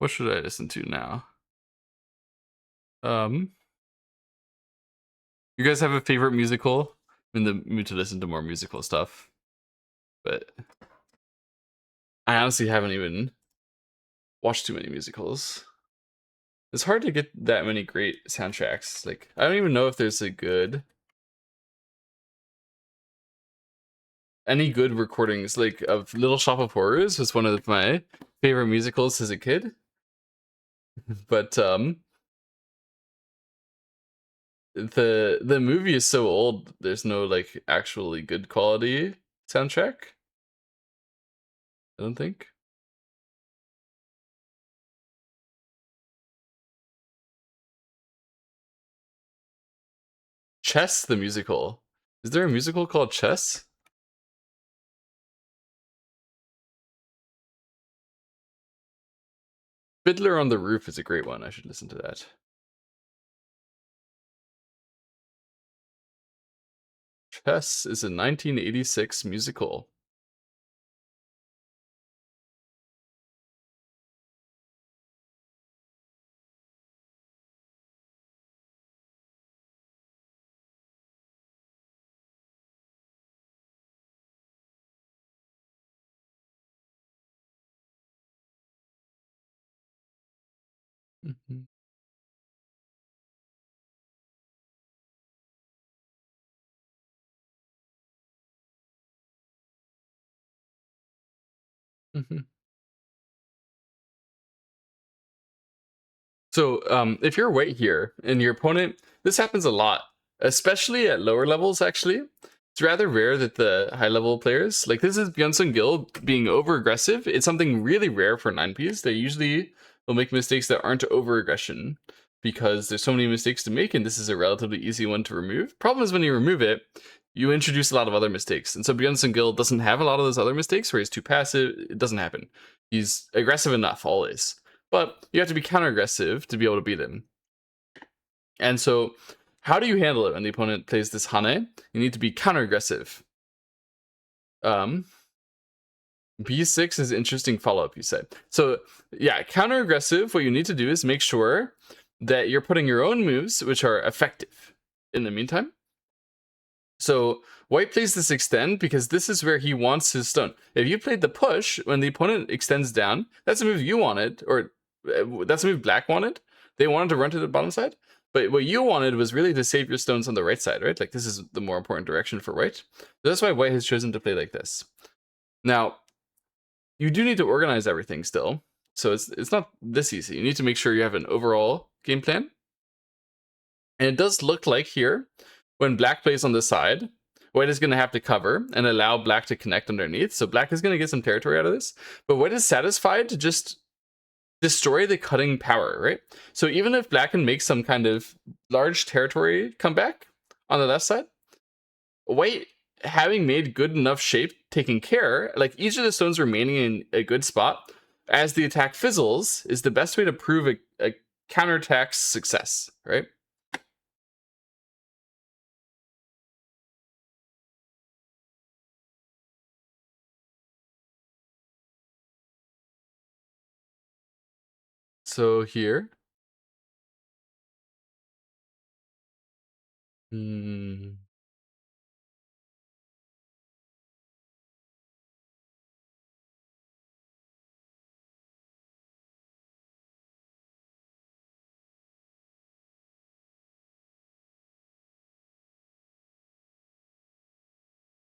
What should I listen to now? You guys have a favorite musical? I'm in the mood to listen to more musical stuff. But I honestly haven't even watched too many musicals. It's hard to get that many great soundtracks. Like, I don't even know if there's any good recordings. Like, of Little Shop of Horrors was one of my favorite musicals as a kid. But the movie is so old, there's no like actually good quality soundtrack. I don't think. Chess the musical. Is there a musical called Chess? Fiddler on the Roof is a great one. I should listen to that. Chess is a 1986 musical. So if you're white here and your opponent, this happens a lot, especially at lower levels. Actually, it's rather rare that the high level players, like this is Byun Sangil being over aggressive. It's something really rare for 9Ps. They usually will make mistakes that aren't over aggression because there's so many mistakes to make, and this is a relatively easy one to remove. Problem is when you remove it, you introduce a lot of other mistakes, and so Byun Sangil doesn't have a lot of those other mistakes where he's too passive. It doesn't happen. He's aggressive enough always. But you have to be counter-aggressive to be able to beat him. And so, how do you handle it when the opponent plays this Hane? You need to be counter-aggressive. B6 is interesting follow-up, you said. So yeah, counter-aggressive, what you need to do is make sure that you're putting your own moves, which are effective in the meantime. So white plays this extend because this is where he wants his stone. If you played the push, when the opponent extends down, that's a move you wanted, or that's a move black wanted. They wanted to run to the bottom side. But what you wanted was really to save your stones on the right side, right? Like this is the more important direction for white. That's why white has chosen to play like this. Now, you do need to organize everything still. So it's not this easy. You need to make sure you have an overall game plan. And it does look like here, when black plays on the side, white is going to have to cover and allow black to connect underneath. So black is going to get some territory out of this. But white is satisfied to just destroy the cutting power, right? So even if black can make some kind of large territory comeback on the left side, white, having made good enough shape, taking care, like each of the stones remaining in a good spot as the attack fizzles is the best way to prove a counterattack's success, right? So here, hmm,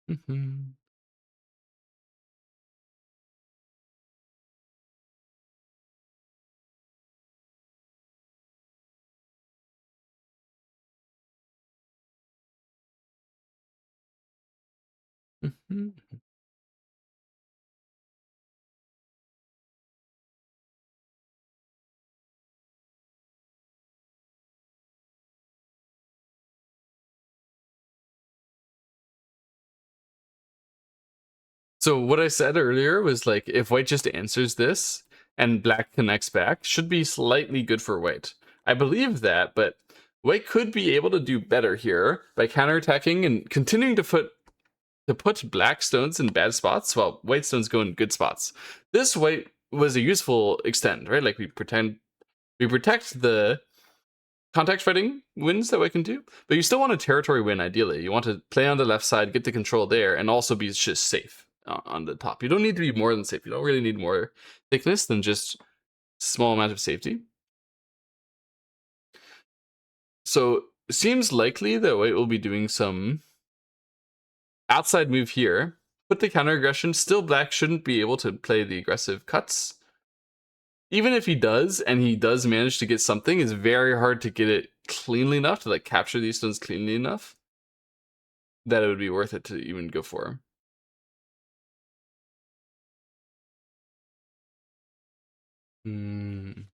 mhm. Mhm. So what I said earlier was like if white just answers this and black connects back, should be slightly good for white. I believe that, but white could be able to do better here by counterattacking and continuing to put black stones in bad spots while white stones go in good spots. This white was a useful extend, right? Like we protect the contact fighting wins that white can do, but you still want a territory win ideally. You want to play on the left side, get the control there, and also be just safe on the top. You don't need to be more than safe. You don't really need more thickness than just small amount of safety. So it seems likely that white will be doing some outside move here. Put the counter aggression. Still, black shouldn't be able to play the aggressive cuts. Even if he does, and he does manage to get something, it's very hard to get it cleanly enough to like capture these stones cleanly enough that it would be worth it to even go for. Hmm.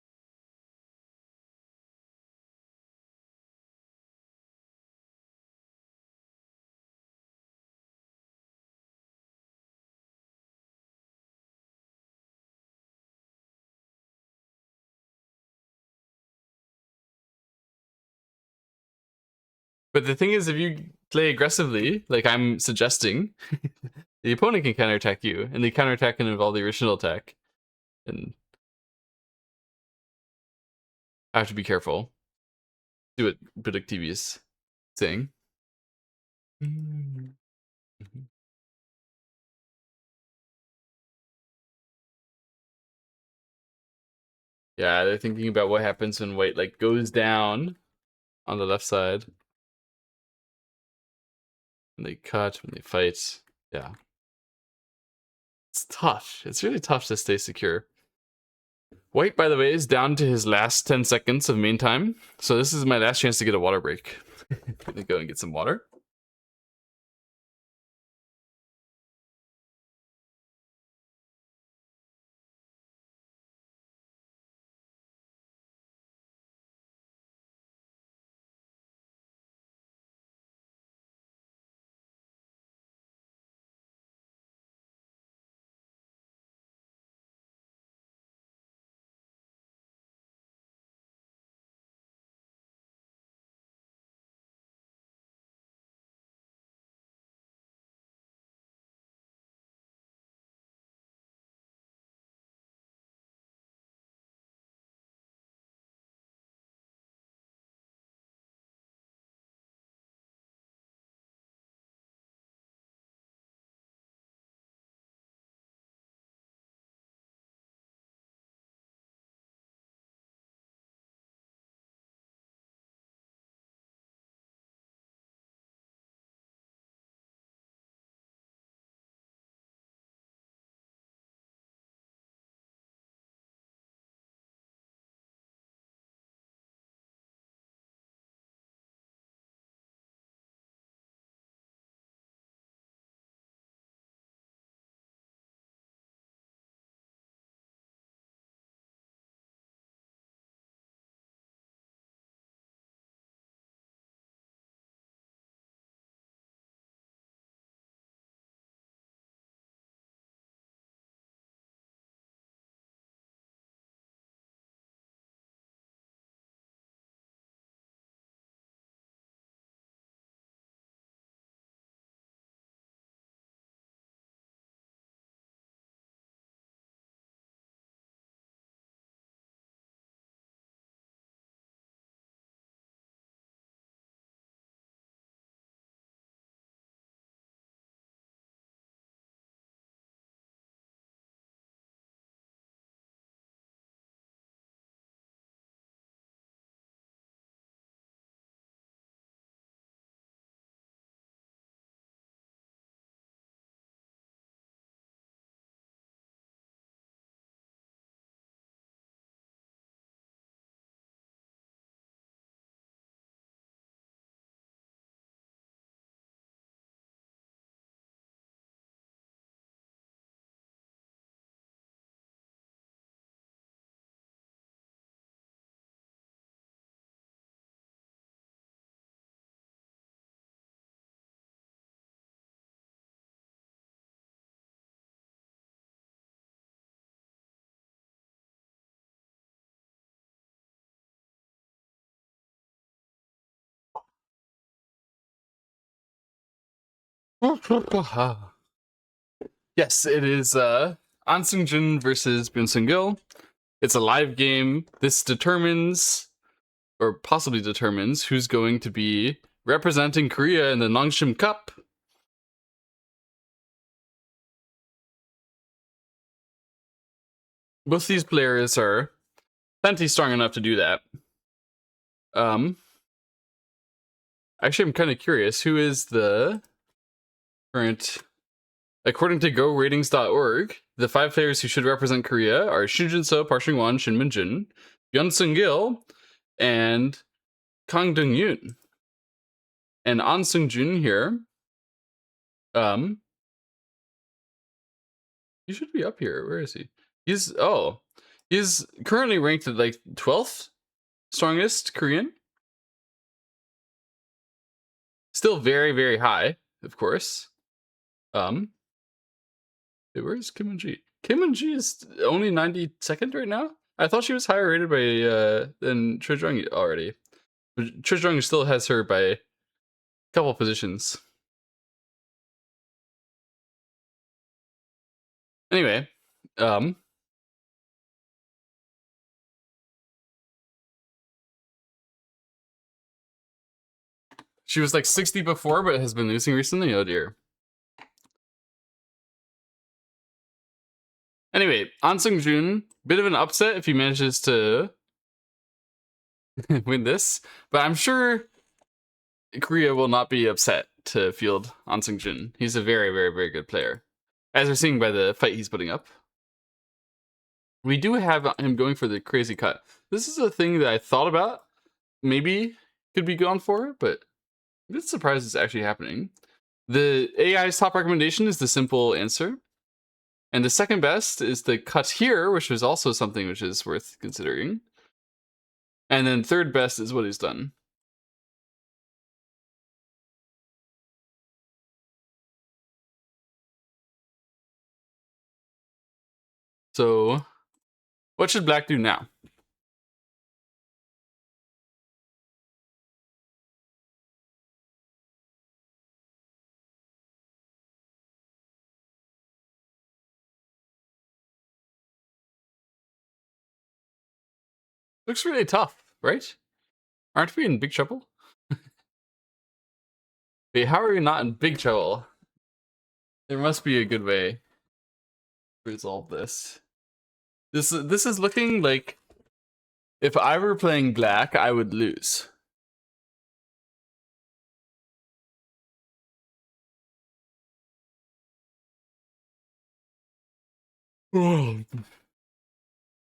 But the thing is, if you play aggressively, like I'm suggesting, the opponent can counterattack you, and the counterattack can involve the original attack. And I have to be careful. Do what Predict TV is saying. Mhm. Yeah, they're thinking about what happens when white like goes down on the left side. When they cut, when they fight. Yeah. It's tough. It's really tough to stay secure. White, by the way, is down to his last 10 seconds of main time. So this is my last chance to get a water break. Let me go and get some water. Yes, it is Ahn Sungjoon versus Byun Sangil. It's a live game. This determines, or possibly determines, who's going to be representing Korea in the Nongshim Cup. Both these players are plenty strong enough to do that. Actually, I'm kind of curious. Who is the current... According to GoRatings.org, the 5 players who should represent Korea are Shin Jin-so, Park Seung-won, Shin Min-jin, Byun Sangil, and Kang Dong-yoon. And Ahn Sungjoon here, he should be up here. Where is he? He's currently ranked at like 12th strongest Korean. Still very, very high, of course. Where's Kim Eun-ji? Kim Eun-ji is only 92nd right now? I thought she was higher rated by than Choi Jung already. But Choi Jung still has her by a couple positions. Anyway, she was like 60 before, but has been losing recently. Oh dear. Anyway, Ahn Sungjoon, bit of an upset if he manages to win this, but I'm sure Korea will not be upset to field Ahn Sungjoon. He's a very, very, very good player, as we're seeing by the fight he's putting up. We do have him going for the crazy cut. This is a thing that I thought about, maybe could be gone for, but I'm just surprised it's actually happening. The AI's top recommendation is the simple answer. And the second best is the cut here, which is also something which is worth considering. And then third best is what he's done. So, what should Black do now? Looks really tough, right? Aren't we in big trouble? Wait, how are we not in big trouble? There must be a good way to resolve this. This is looking like if I were playing Black, I would lose.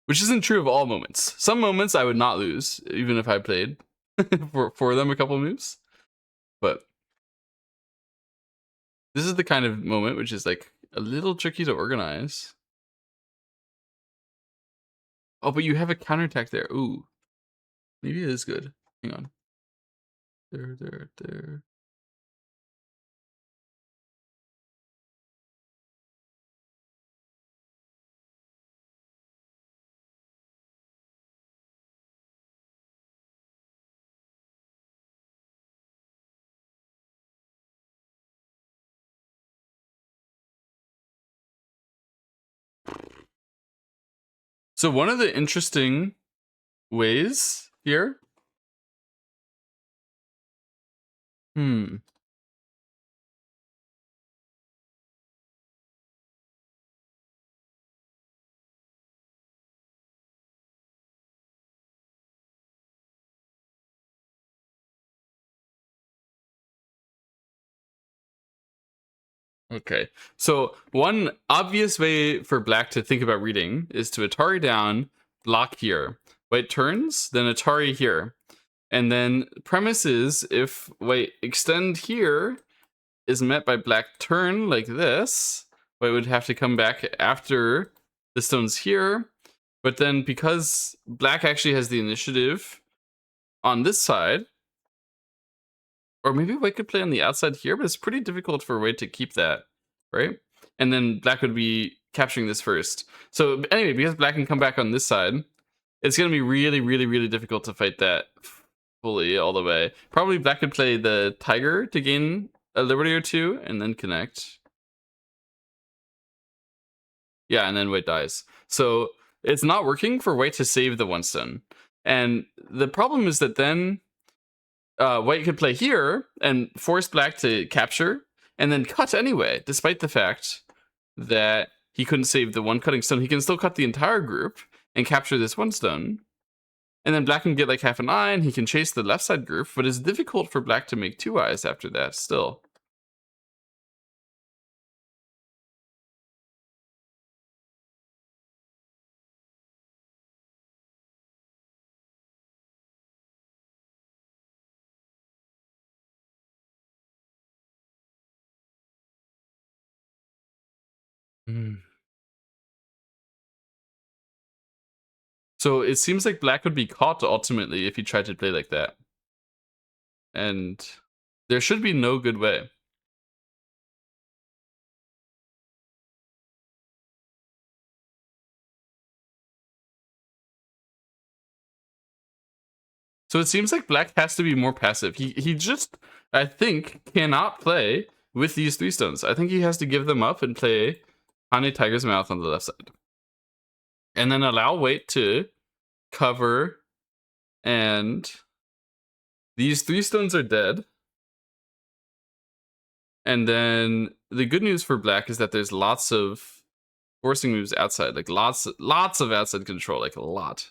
Which isn't true of all moments. Some moments I would not lose, even if I played for them a couple moves. But this is the kind of moment which is like a little tricky to organize. Oh, but you have a counterattack there. Ooh. Maybe it is good. Hang on. There. So one of the interesting ways here. Okay, so one obvious way for Black to think about reading is to Atari down, block here. White turns, then Atari here. And then premise is if White extend here is met by Black turn like this, White would have to come back after the stone's here. But then because Black actually has the initiative on this side, or maybe White could play on the outside here, but it's pretty difficult for White to keep that, right? And then Black would be capturing this first. So anyway, because Black can come back on this side, it's going to be really, really, really difficult to fight that fully all the way. Probably Black could play the Tiger to gain a liberty or two, and then connect. Yeah, and then white dies. So it's not working for white to save the one stone. And the problem is that then white could play here and force black to capture and then cut anyway, despite the fact that he couldn't save the one cutting stone. He can still cut the entire group and capture this one stone. And then black can get like half an eye and he can chase the left side group, but it's difficult for black to make 2 eyes after that still. Mm. So it seems like black would be caught ultimately if he tried to play like that. And there should be no good way. So it seems like black has to be more passive. He just, I think, cannot play with these 3 stones. I think he has to give them up and play Honey Tiger's Mouth on the left side. And then allow white to cover, and these 3 stones are dead. And then the good news for black is that there's lots of forcing moves outside, like lots of outside control, like a lot.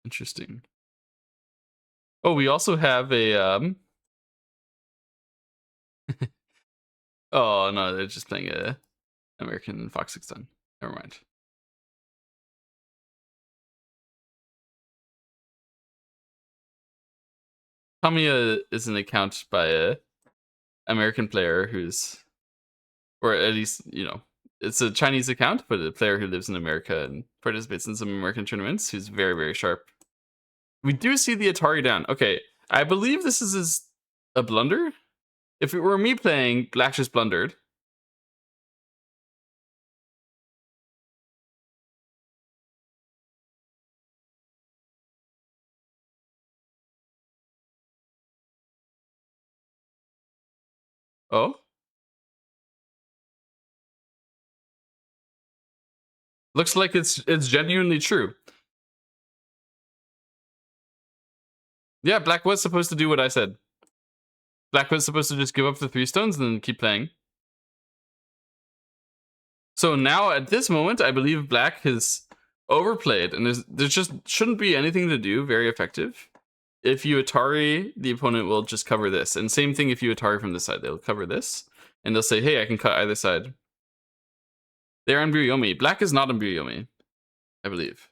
Interesting. Oh, we also have a oh no, they're just playing a American Fox 610. Never mind. Tamiya is an account by a American player who's, or at least, you know, it's a Chinese account, but a player who lives in America and participates in some American tournaments who's very, very sharp. We do see the Atari down. Okay, I believe this is a blunder. If it were me playing, black just blundered. Oh? Looks like it's genuinely true. Yeah, black was supposed to do what I said. Black was supposed to just give up the 3 stones and then keep playing. So now at this moment, I believe black has overplayed, and there just shouldn't be anything to do very effective. If you Atari, the opponent will just cover this. And same thing if you Atari from this side, they'll cover this. And they'll say, hey, I can cut either side. They're on Buryomi. Black is not on Buryomi, I believe.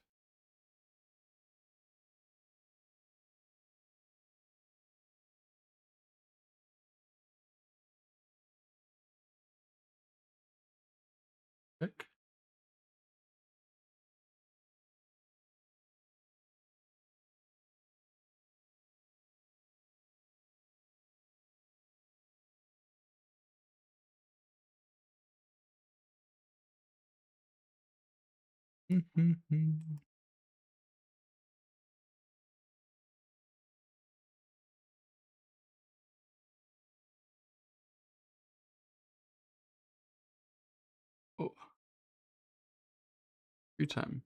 Check. Oh, free time.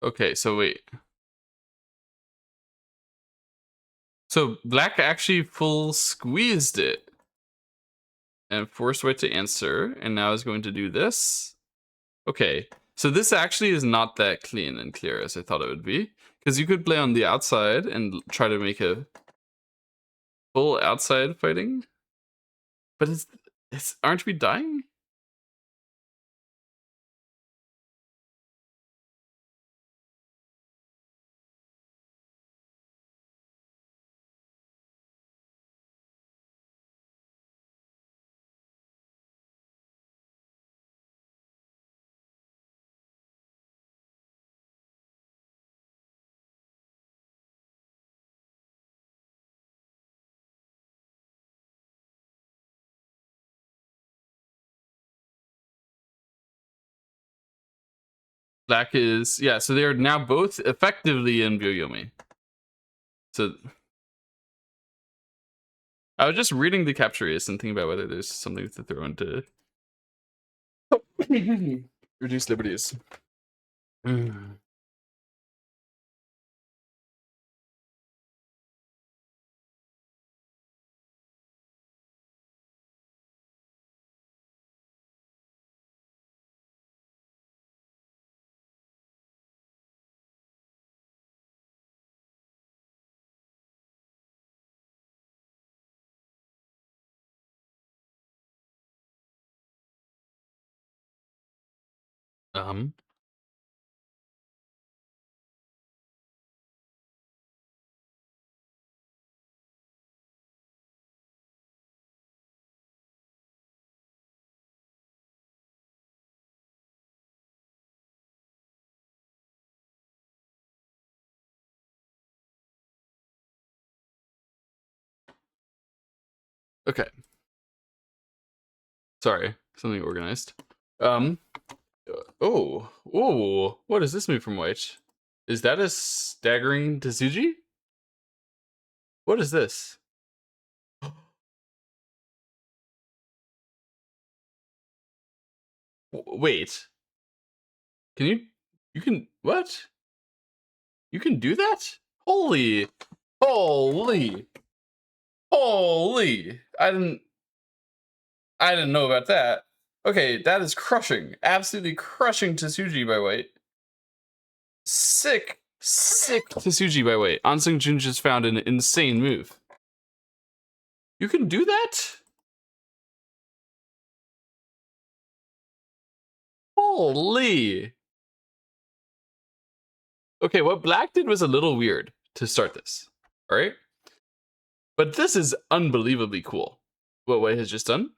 Okay, so wait. So black actually full squeezed it and forced white to answer, and now is going to do this. Okay, so this actually is not that clean and clear as I thought it would be, because you could play on the outside and try to make a full outside fighting, but it's aren't we dying? Black is, yeah, so they are now both effectively in Byoyomi. So I was just reading the capture race and thinking about whether there's something to throw into reduce liberties. Um, okay. Sorry, something organized. Oh, what is this move from White? Is that a staggering Tesuji? What is this? Wait, you can, what? You can do that? Holy, holy, holy! I didn't know about that. Okay, that is crushing, absolutely crushing Tesuji by White. Sick Tesuji by White. Ahn Sungjoon just found an insane move. You can do that? Holy. Okay, what Black did was a little weird to start this, all right? But this is unbelievably cool, what White has just done.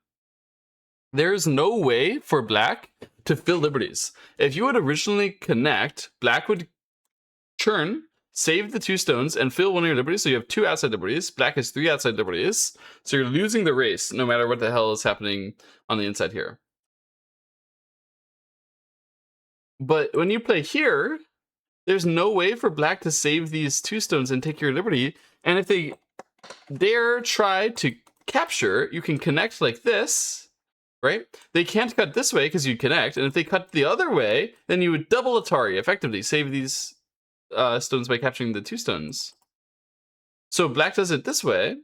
There's no way for Black to fill liberties. If you would originally connect, Black would churn, save the 2 stones, and fill one of your liberties, so you have 2 outside liberties. Black has 3 outside liberties, so you're losing the race no matter what the hell is happening on the inside here. But when you play here, there's no way for Black to save these 2 stones and take your liberty, and if they dare try to capture, you can connect like this, right? They can't cut this way because you'd connect, and if they cut the other way, then you would double Atari, effectively save these stones by capturing the 2 stones. So Black does it this way,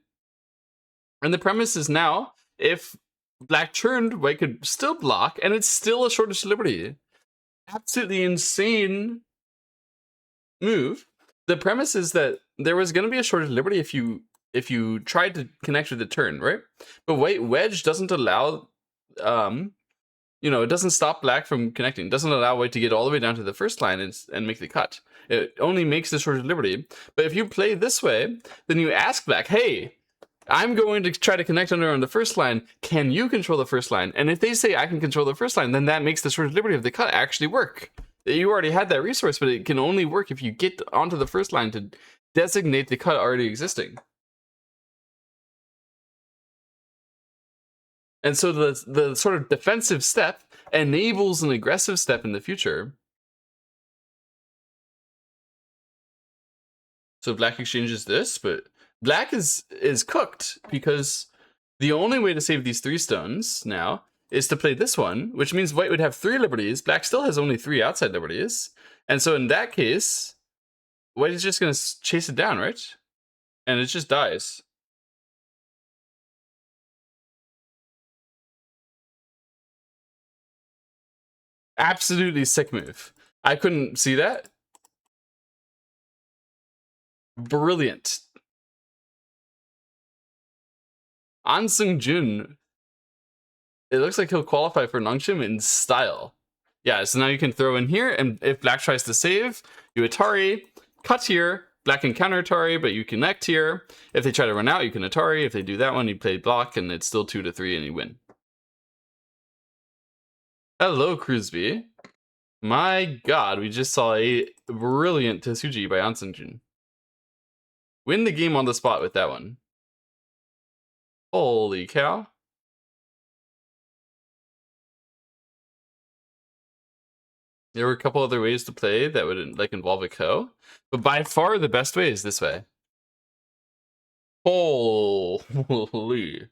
and the premise is now, if Black churned, White could still block, and it's still a shortage to liberty. Absolutely insane move. The premise is that there was going to be a shortage of liberty if you tried to connect with the turn, right? But White Wedge doesn't allow, it doesn't stop Black from connecting. It doesn't allow White to get all the way down to the first line and make the cut. It only makes the shortage of liberty. But if you play this way, then you ask Black, hey, I'm going to try to connect under on the first line. Can you control the first line? And if they say I can control the first line, then that makes the shortage of liberty of the cut actually work. You already had that resource, but it can only work if you get onto the first line to designate the cut already existing. And so the sort of defensive step enables an aggressive step in the future. So Black exchanges this, but Black is cooked because the only way to save these 3 stones now is to play this one, which means White would have 3 liberties. Black still has only 3 outside liberties. And so in that case, White is just going to chase it down, right? And it just dies. Absolutely sick move. I couldn't see that. Brilliant. Ahn Sungjoon, it looks like he'll qualify for Nongshim in style. Yeah, so now you can throw in here, and if Black tries to save, you Atari, cut here, Black can counter Atari, but you connect here. If they try to run out, you can Atari. If they do that one, you play block, and it's still 2-3, and you win. Hello, Cruzby. My god, we just saw a brilliant Tesuji by Ahn Sungjoon. Win the game on the spot with that one. Holy cow. There were a couple other ways to play that would like involve a ko, but by far the best way is this way. Holy.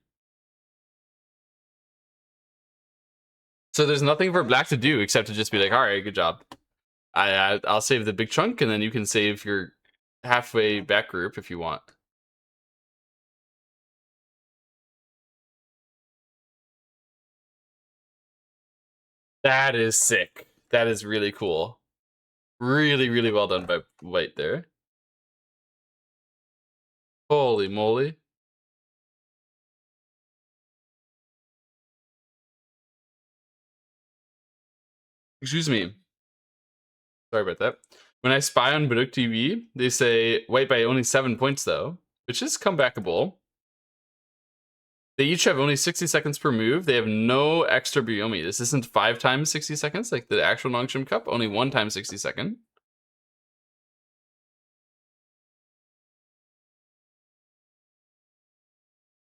So there's nothing for black to do except to just be like, all right, good job. I'll save the big chunk, and then you can save your halfway back group if you want. That is sick. That is really cool. Really, really well done by white there. Holy moly. Excuse me. Sorry about that. When I spy on Baduk TV, they say white by only 7 points though, which is comebackable. They each have only 60 seconds per move. They have no extra Byomi. This isn't 5 times 60 seconds like the actual Nongshim Cup, only 1 time 60 second.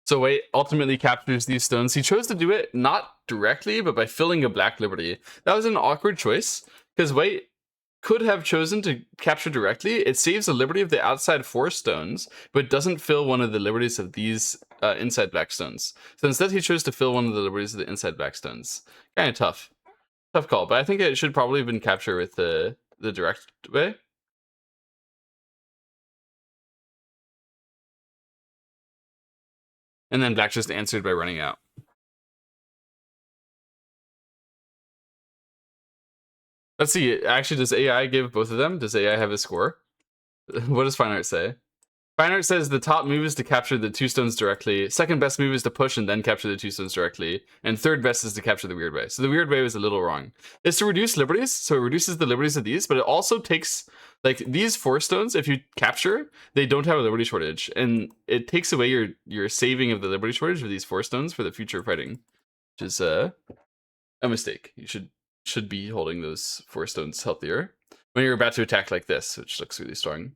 So white ultimately captures these stones. He chose to do it not directly, but by filling a black liberty. That was an awkward choice, because white could have chosen to capture directly. It saves the liberty of the outside 4 stones, but doesn't fill one of the liberties of these inside black stones. So instead he chose to fill one of the liberties of the inside black stones. Kind of tough. Tough call, but I think it should probably have been captured with the direct way. And then black just answered by running out. Let's see, actually, does AI give both of them? Does AI have a score? What does Fine Art say? Fine Art says the top move is to capture the 2 stones directly, second best move is to push and then capture the 2 stones directly, and third best is to capture the weird way. So the weird way was a little wrong. It's to reduce liberties, so it reduces the liberties of these, but it also takes, like, these 4 stones, if you capture, they don't have a liberty shortage, and it takes away your saving of the liberty shortage of these 4 stones for the future fighting, which is a mistake. You should be holding those 4 stones healthier when you're about to attack like this, which looks really strong.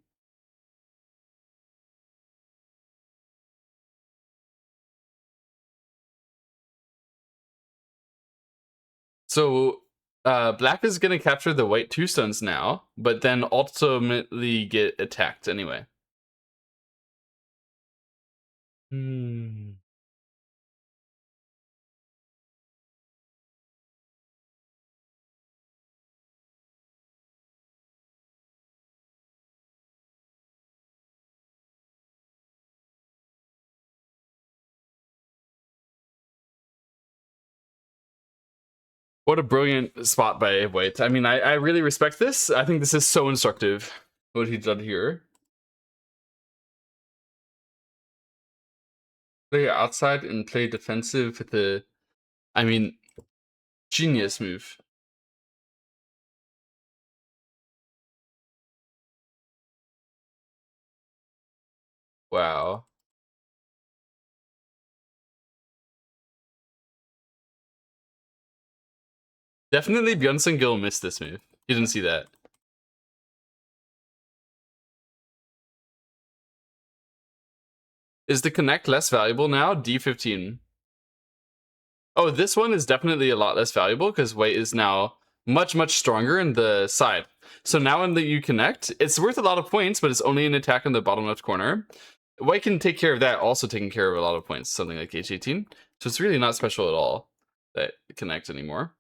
So black is going to capture the white 2 stones now, but then ultimately get attacked anyway. What a brilliant spot by white. I mean, I really respect this. I think this is so instructive, what he did here. Play outside and play defensive with the, I mean, genius move. Wow. Definitely Byun Sangil missed this move. You didn't see that. Is the connect less valuable now? D15. Oh, this one is definitely a lot less valuable because white is now much, much stronger in the side. So now when you connect, it's worth a lot of points, but it's only an attack in the bottom left corner. White can take care of that, also taking care of a lot of points, something like H18. So it's really not special at all that connect anymore.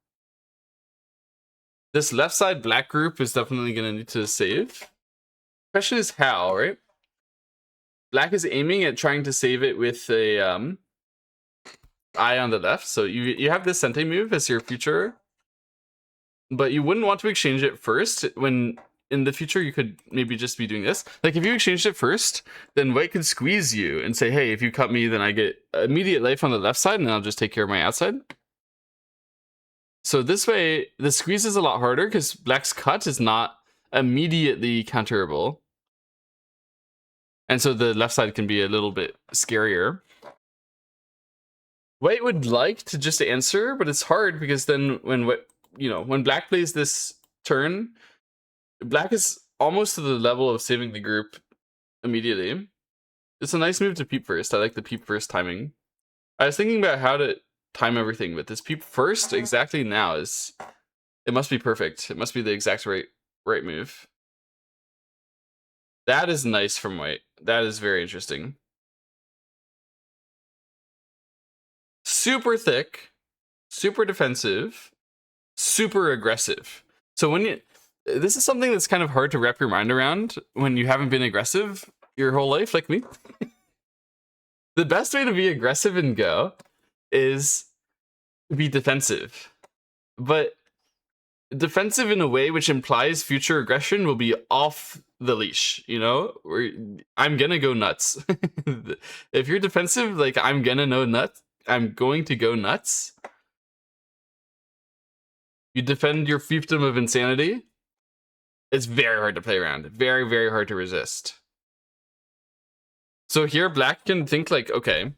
This left side black group is definitely going to need to save. Question is how, right? Black is aiming at trying to save it with a eye on the left. So you have this Sente move as your future, but you wouldn't want to exchange it first. When in the future you could maybe just be doing this. Like if you exchanged it first, then white could squeeze you and say, hey, if you cut me, then I get immediate life on the left side and I'll just take care of my outside. So this way, the squeeze is a lot harder because black's cut is not immediately counterable. And so the left side can be a little bit scarier. White would like to just answer, but it's hard because then when black plays this turn, black is almost to the level of saving the group immediately. It's a nice move to peep first. I like the peep first timing. I was thinking about how to time everything, but this peep first exactly now is It must be perfect. It must be the exact right move. That is nice from white. That is very interesting. Super thick, super defensive, super aggressive. So when you, this is something that's kind of hard to wrap your mind around when you haven't been aggressive your whole life, like me. The best way to be aggressive in Go is to be defensive, but defensive in a way which implies future aggression will be off the leash, you know? I'm gonna go nuts. If you're defensive, like I'm going to go nuts. You defend your fiefdom of insanity. It's very hard to play around. Very, very hard to resist. So here, black can think like, okay,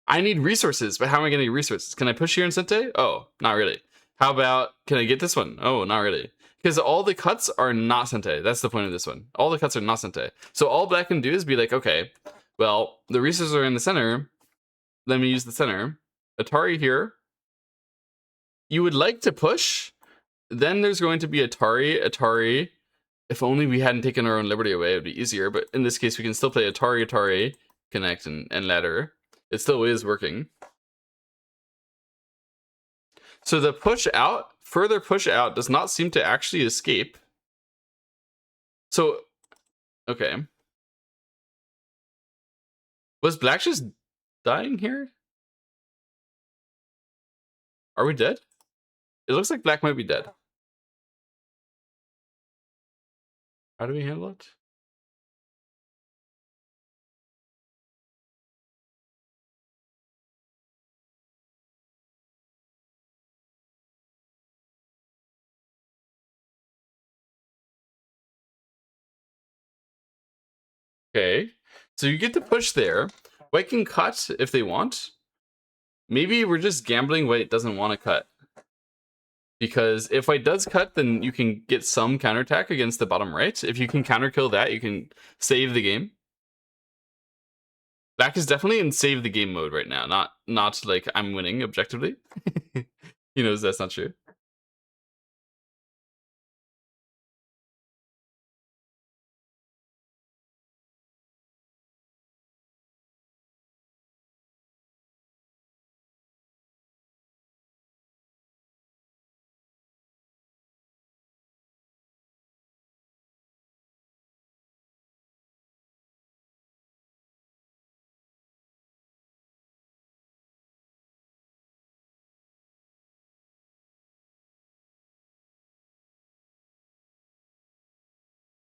I need resources, but how am I going to get resources? Can I push here in Sente? Oh, not really. How about, can I get this one? Oh, not really. Because all the cuts are not Sente. That's the point of this one. All the cuts are not Sente. So all black can do is be like, okay, well, the resources are in the center. Let me use the center. Atari here. You would like to push. Then there's going to be Atari. If only we hadn't taken our own liberty away, it would be easier. But in this case, we can still play Atari, connect, and ladder. It still is working. So the push out, further push out, does not seem to actually escape. So, okay. Was black just dying here? Are we dead? It looks like black might be dead. How do we handle it? Okay. So you get to push there. White can cut if they want. Maybe we're just gambling white doesn't want to cut. Because if white does cut, then you can get some counterattack against the bottom right. If you can counterkill that, you can save the game. Black is definitely in save the game mode right now. Not like I'm winning objectively. He knows that's not true.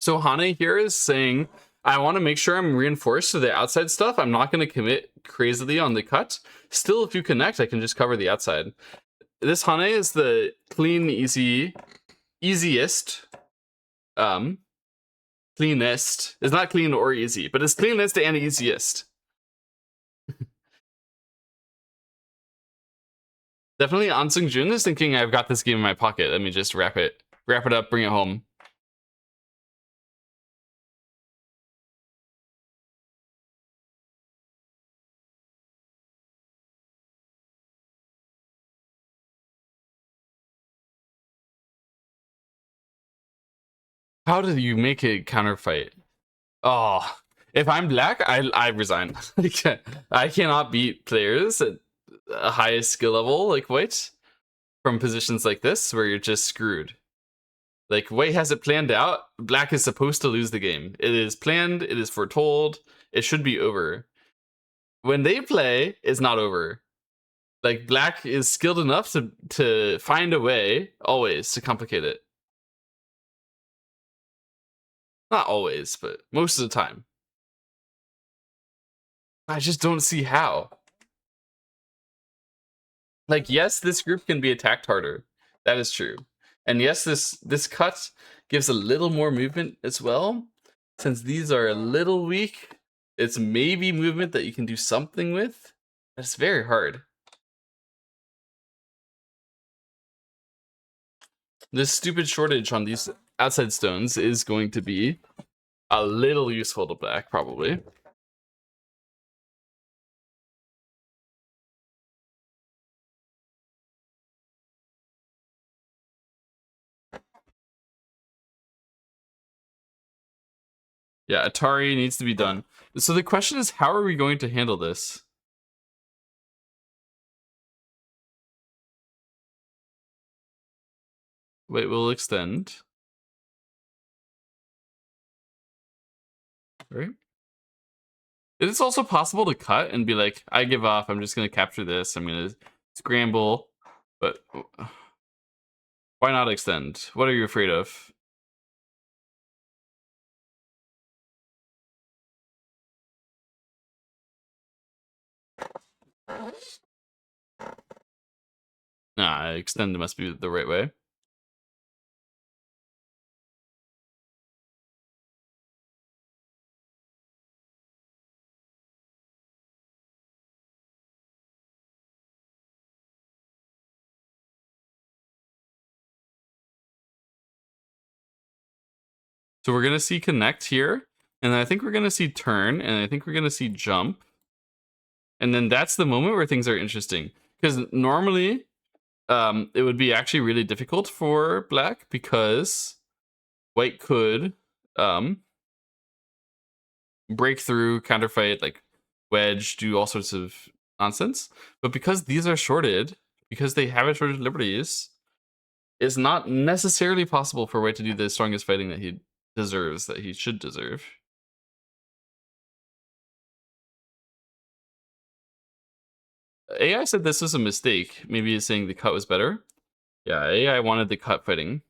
So Hane here is saying, I want to make sure I'm reinforced to the outside stuff. I'm not going to commit crazily on the cut. Still, if you connect, I can just cover the outside. This Hane is the clean, easiest. Cleanest. It's not clean or easy, but it's cleanest and easiest. Definitely Ahn Sungjoon is thinking, I've got this game in my pocket. Let me just wrap it up, bring it home. How do you make a counterfight? Oh, if I'm black, I resign. I cannot beat players at a highest skill level like white from positions like this where you're just screwed. Like white has it planned out. Black is supposed to lose the game. It is planned. It is foretold. It should be over. When they play, it's not over. Like black is skilled enough to find a way always to complicate it. Not always, but most of the time. I just don't see how. Like, yes, this group can be attacked harder. That is true. And yes, this cut gives a little more movement as well. Since these are a little weak, it's maybe movement that you can do something with. But it's very hard. This stupid shortage on these outside stones is going to be a little useful to black, probably. Yeah, Atari needs to be done. So the question is, how are we going to handle this? Wait, we'll extend. Right? It is also possible to cut and be like, I give off, I'm just going to capture this, I'm going to scramble. But why not extend? What are you afraid of? Nah, extend must be the right way. So we're going to see connect here, and I think we're going to see turn, and I think we're going to see jump. And then that's the moment where things are interesting. Because normally, it would be actually really difficult for black because white could break through, counterfight, like wedge, do all sorts of nonsense. But because these are shorted, because they have shorted liberties, it's not necessarily possible for white to do the strongest fighting that he deserves, that he should deserve. AI said this was a mistake. Maybe it's saying the cut was better. Yeah, AI wanted the cut fighting.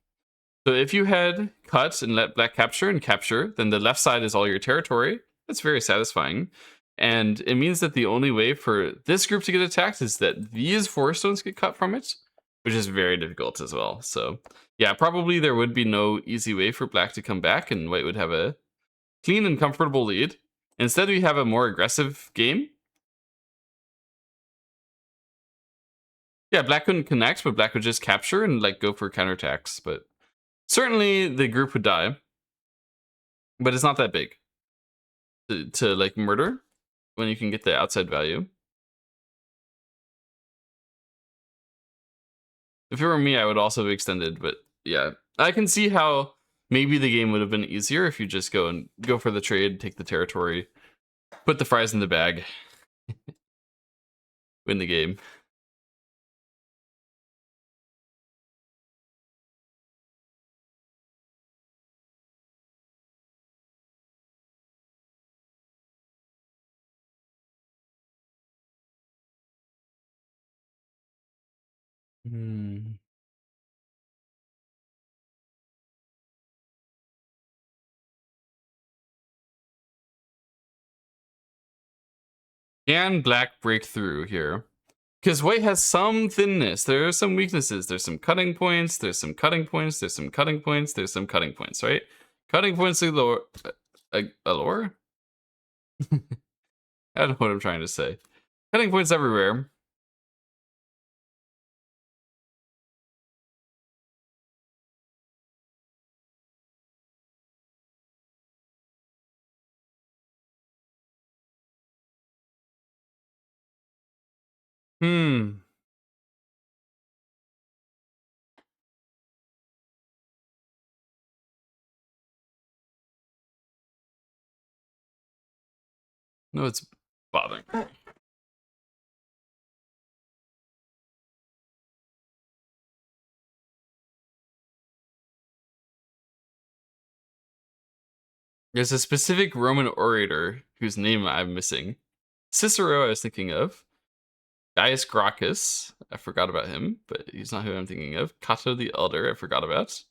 So if you had cut and let black capture and capture, then the left side is all your territory. That's very satisfying. And it means that the only way for this group to get attacked is that these 4 stones get cut from it, which is very difficult as well. So yeah, probably there would be no easy way for black to come back and white would have a clean and comfortable lead. Instead, we have a more aggressive game. Yeah, black couldn't connect, but black would just capture and like go for counterattacks. But certainly the group would die. But it's not that big to like murder when you can get the outside value. If it were me, I would also have extended, but yeah. I can see how maybe the game would have been easier if you just go for the trade, take the territory, put the fries in the bag, win the game. Hmm. Can black break through here? Because white has some thinness. There are some weaknesses. There's some cutting points. There's some cutting points. There's some cutting points. There's some cutting points, right? Cutting points galore. Allure? I don't know what I'm trying to say. Cutting points everywhere. Hmm. No, it's bothering. There's a specific Roman orator whose name I'm missing. Cicero, I was thinking of. Gaius Gracchus, I forgot about him, but he's not who I'm thinking of. Cato the Elder, I forgot about.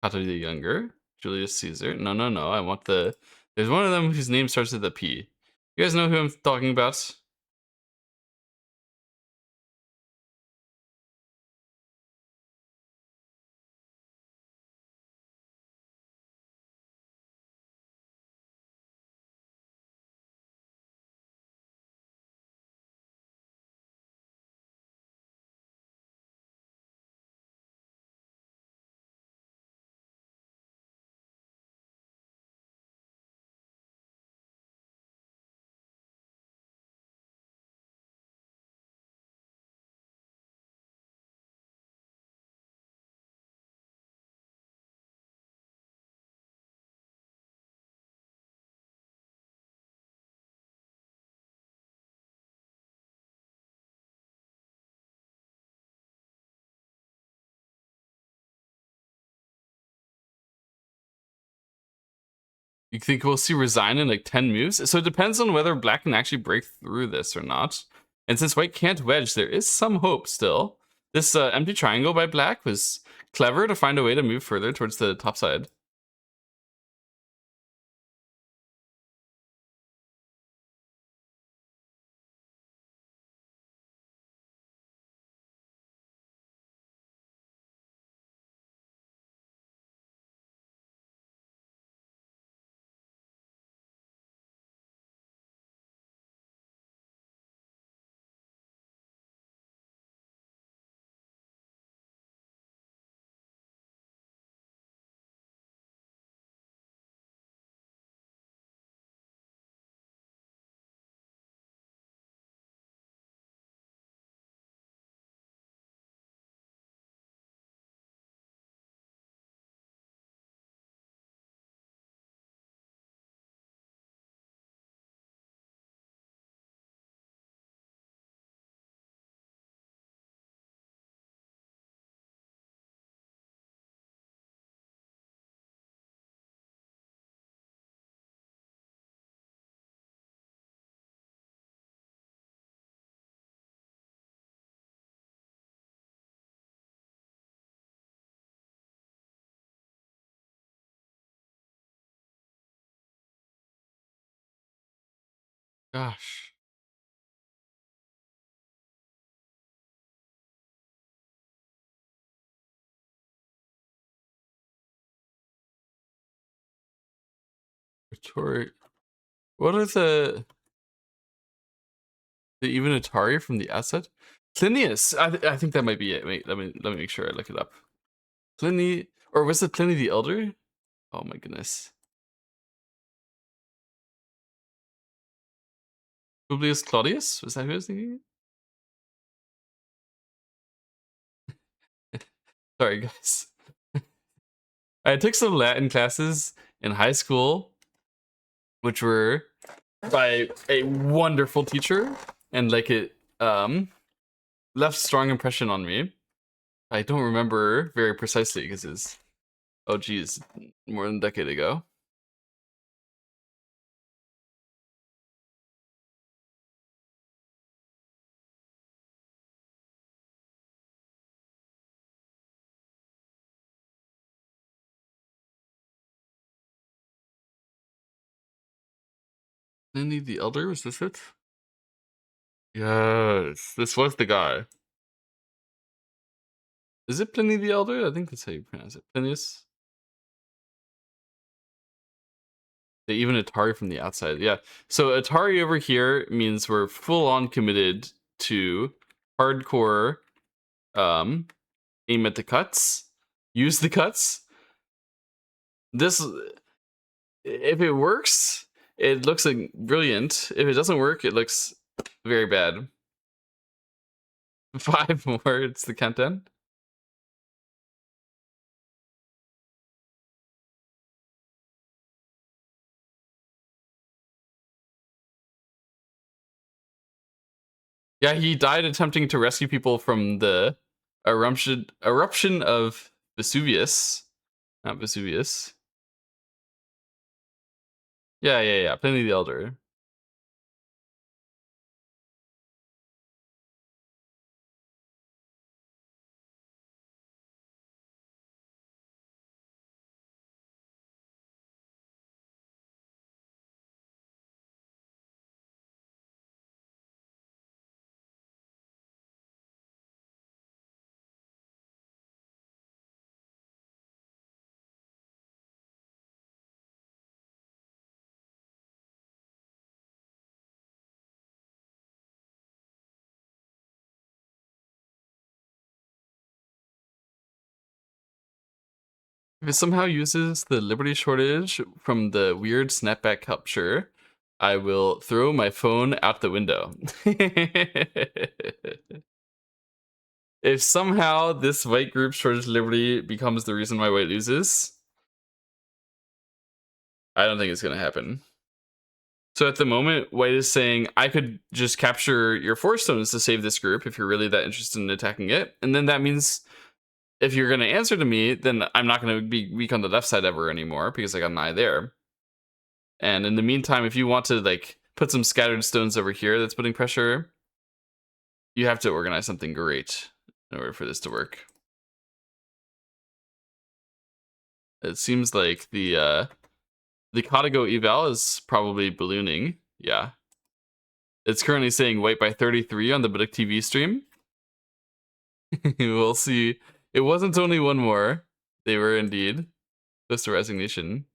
Cato the Younger. Julius Caesar. No, no, no. I want the. There's one of them whose name starts with a P. You guys know who I'm talking about? You think we'll see resign in like 10 moves? So it depends on whether black can actually break through this or not. And since white can't wedge, there is some hope still. This empty triangle by black was clever to find a way to move further towards the top side. Gosh. Rhetoric. What are the even Atari from the asset? Plinius. I think that might be it. Wait, let me make sure I look it up. Pliny, or was it Pliny the Elder? Oh my goodness. Publius Claudius? Was that who I was thinking? Sorry, guys. I took some Latin classes in high school, which were by a wonderful teacher, and like it left strong impression on me. I don't remember very precisely because it's oh geez, more than a decade ago. Pliny the Elder, was this it? Yes, this was the guy. Is it Pliny the Elder? I think that's how you pronounce it. Plinius. They even Atari from the outside. Yeah. So Atari over here means we're full on committed to hardcore aim at the cuts, use the cuts. This, if it works, it looks like brilliant. If it doesn't work, it looks very bad. 5 more, it's the countdown. Yeah, he died attempting to rescue people from the eruption of Vesuvius. Not Vesuvius. Yeah. Pliny the Elder. If it somehow uses the Liberty shortage from the weird snapback capture, I will throw my phone out the window. If somehow this white group shortage Liberty becomes the reason why white loses, I don't think it's going to happen. So at the moment, white is saying, I could just capture your 4 stones to save this group if you're really that interested in attacking it. And then that means if you're going to answer to me, then I'm not going to be weak on the left side ever anymore because I got an eye there. And in the meantime, if you want to like put some scattered stones over here that's putting pressure, you have to organize something great in order for this to work. It seems like the Katago eval is probably ballooning. Yeah. It's currently saying white by 33 on the Buduk TV stream. We'll see. It wasn't only one more. They were indeed close to resignation,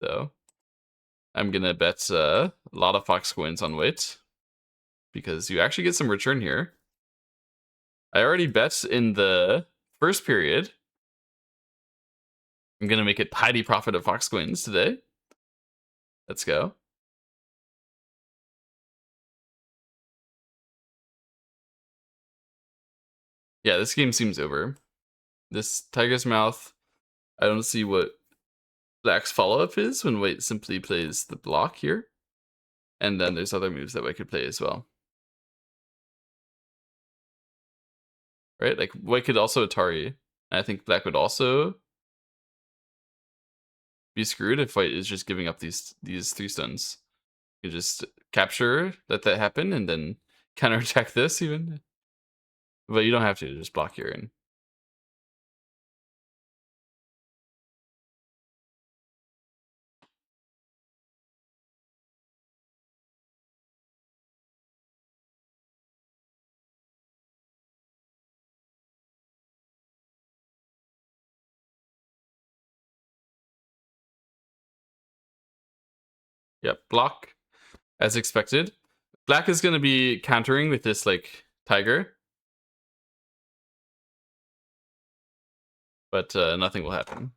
though. I'm gonna bet a lot of Fox coins on white because you actually get some return here. I already bet in the first period. I'm gonna make a tidy profit of Fox coins today. Let's go. Yeah, this game seems over. This Tiger's Mouth, I don't see what Black's follow-up is when white simply plays the block here. And then there's other moves that white could play as well. Right? Like white could also Atari. And I think black would also be screwed if white is just giving up these 3 stones. You just capture, let that happen, and then counterattack this even. But you don't have to, just block here and yep, block as expected. Black is going to be countering with this like tiger, but nothing will happen.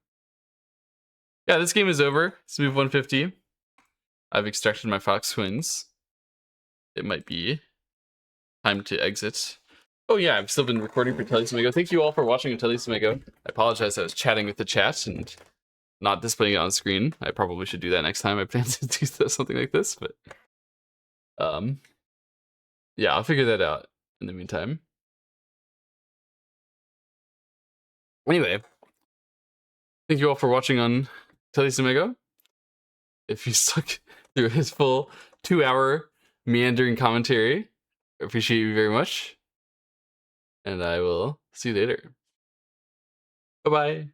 Yeah, this game is over. It's move 150. I've extracted my Fox Twins. It might be time to exit. Oh yeah, I've still been recording for Tesuji. Thank you all for watching Tesuji. I apologize I was chatting with the chat and not displaying it on screen. I probably should do that next time I plan to do something like this, but yeah, I'll figure that out in the meantime. Anyway, thank you all for watching on Tesuji. If you stuck through his full 2-hour meandering commentary, I appreciate you very much. And I will see you later. Bye-bye.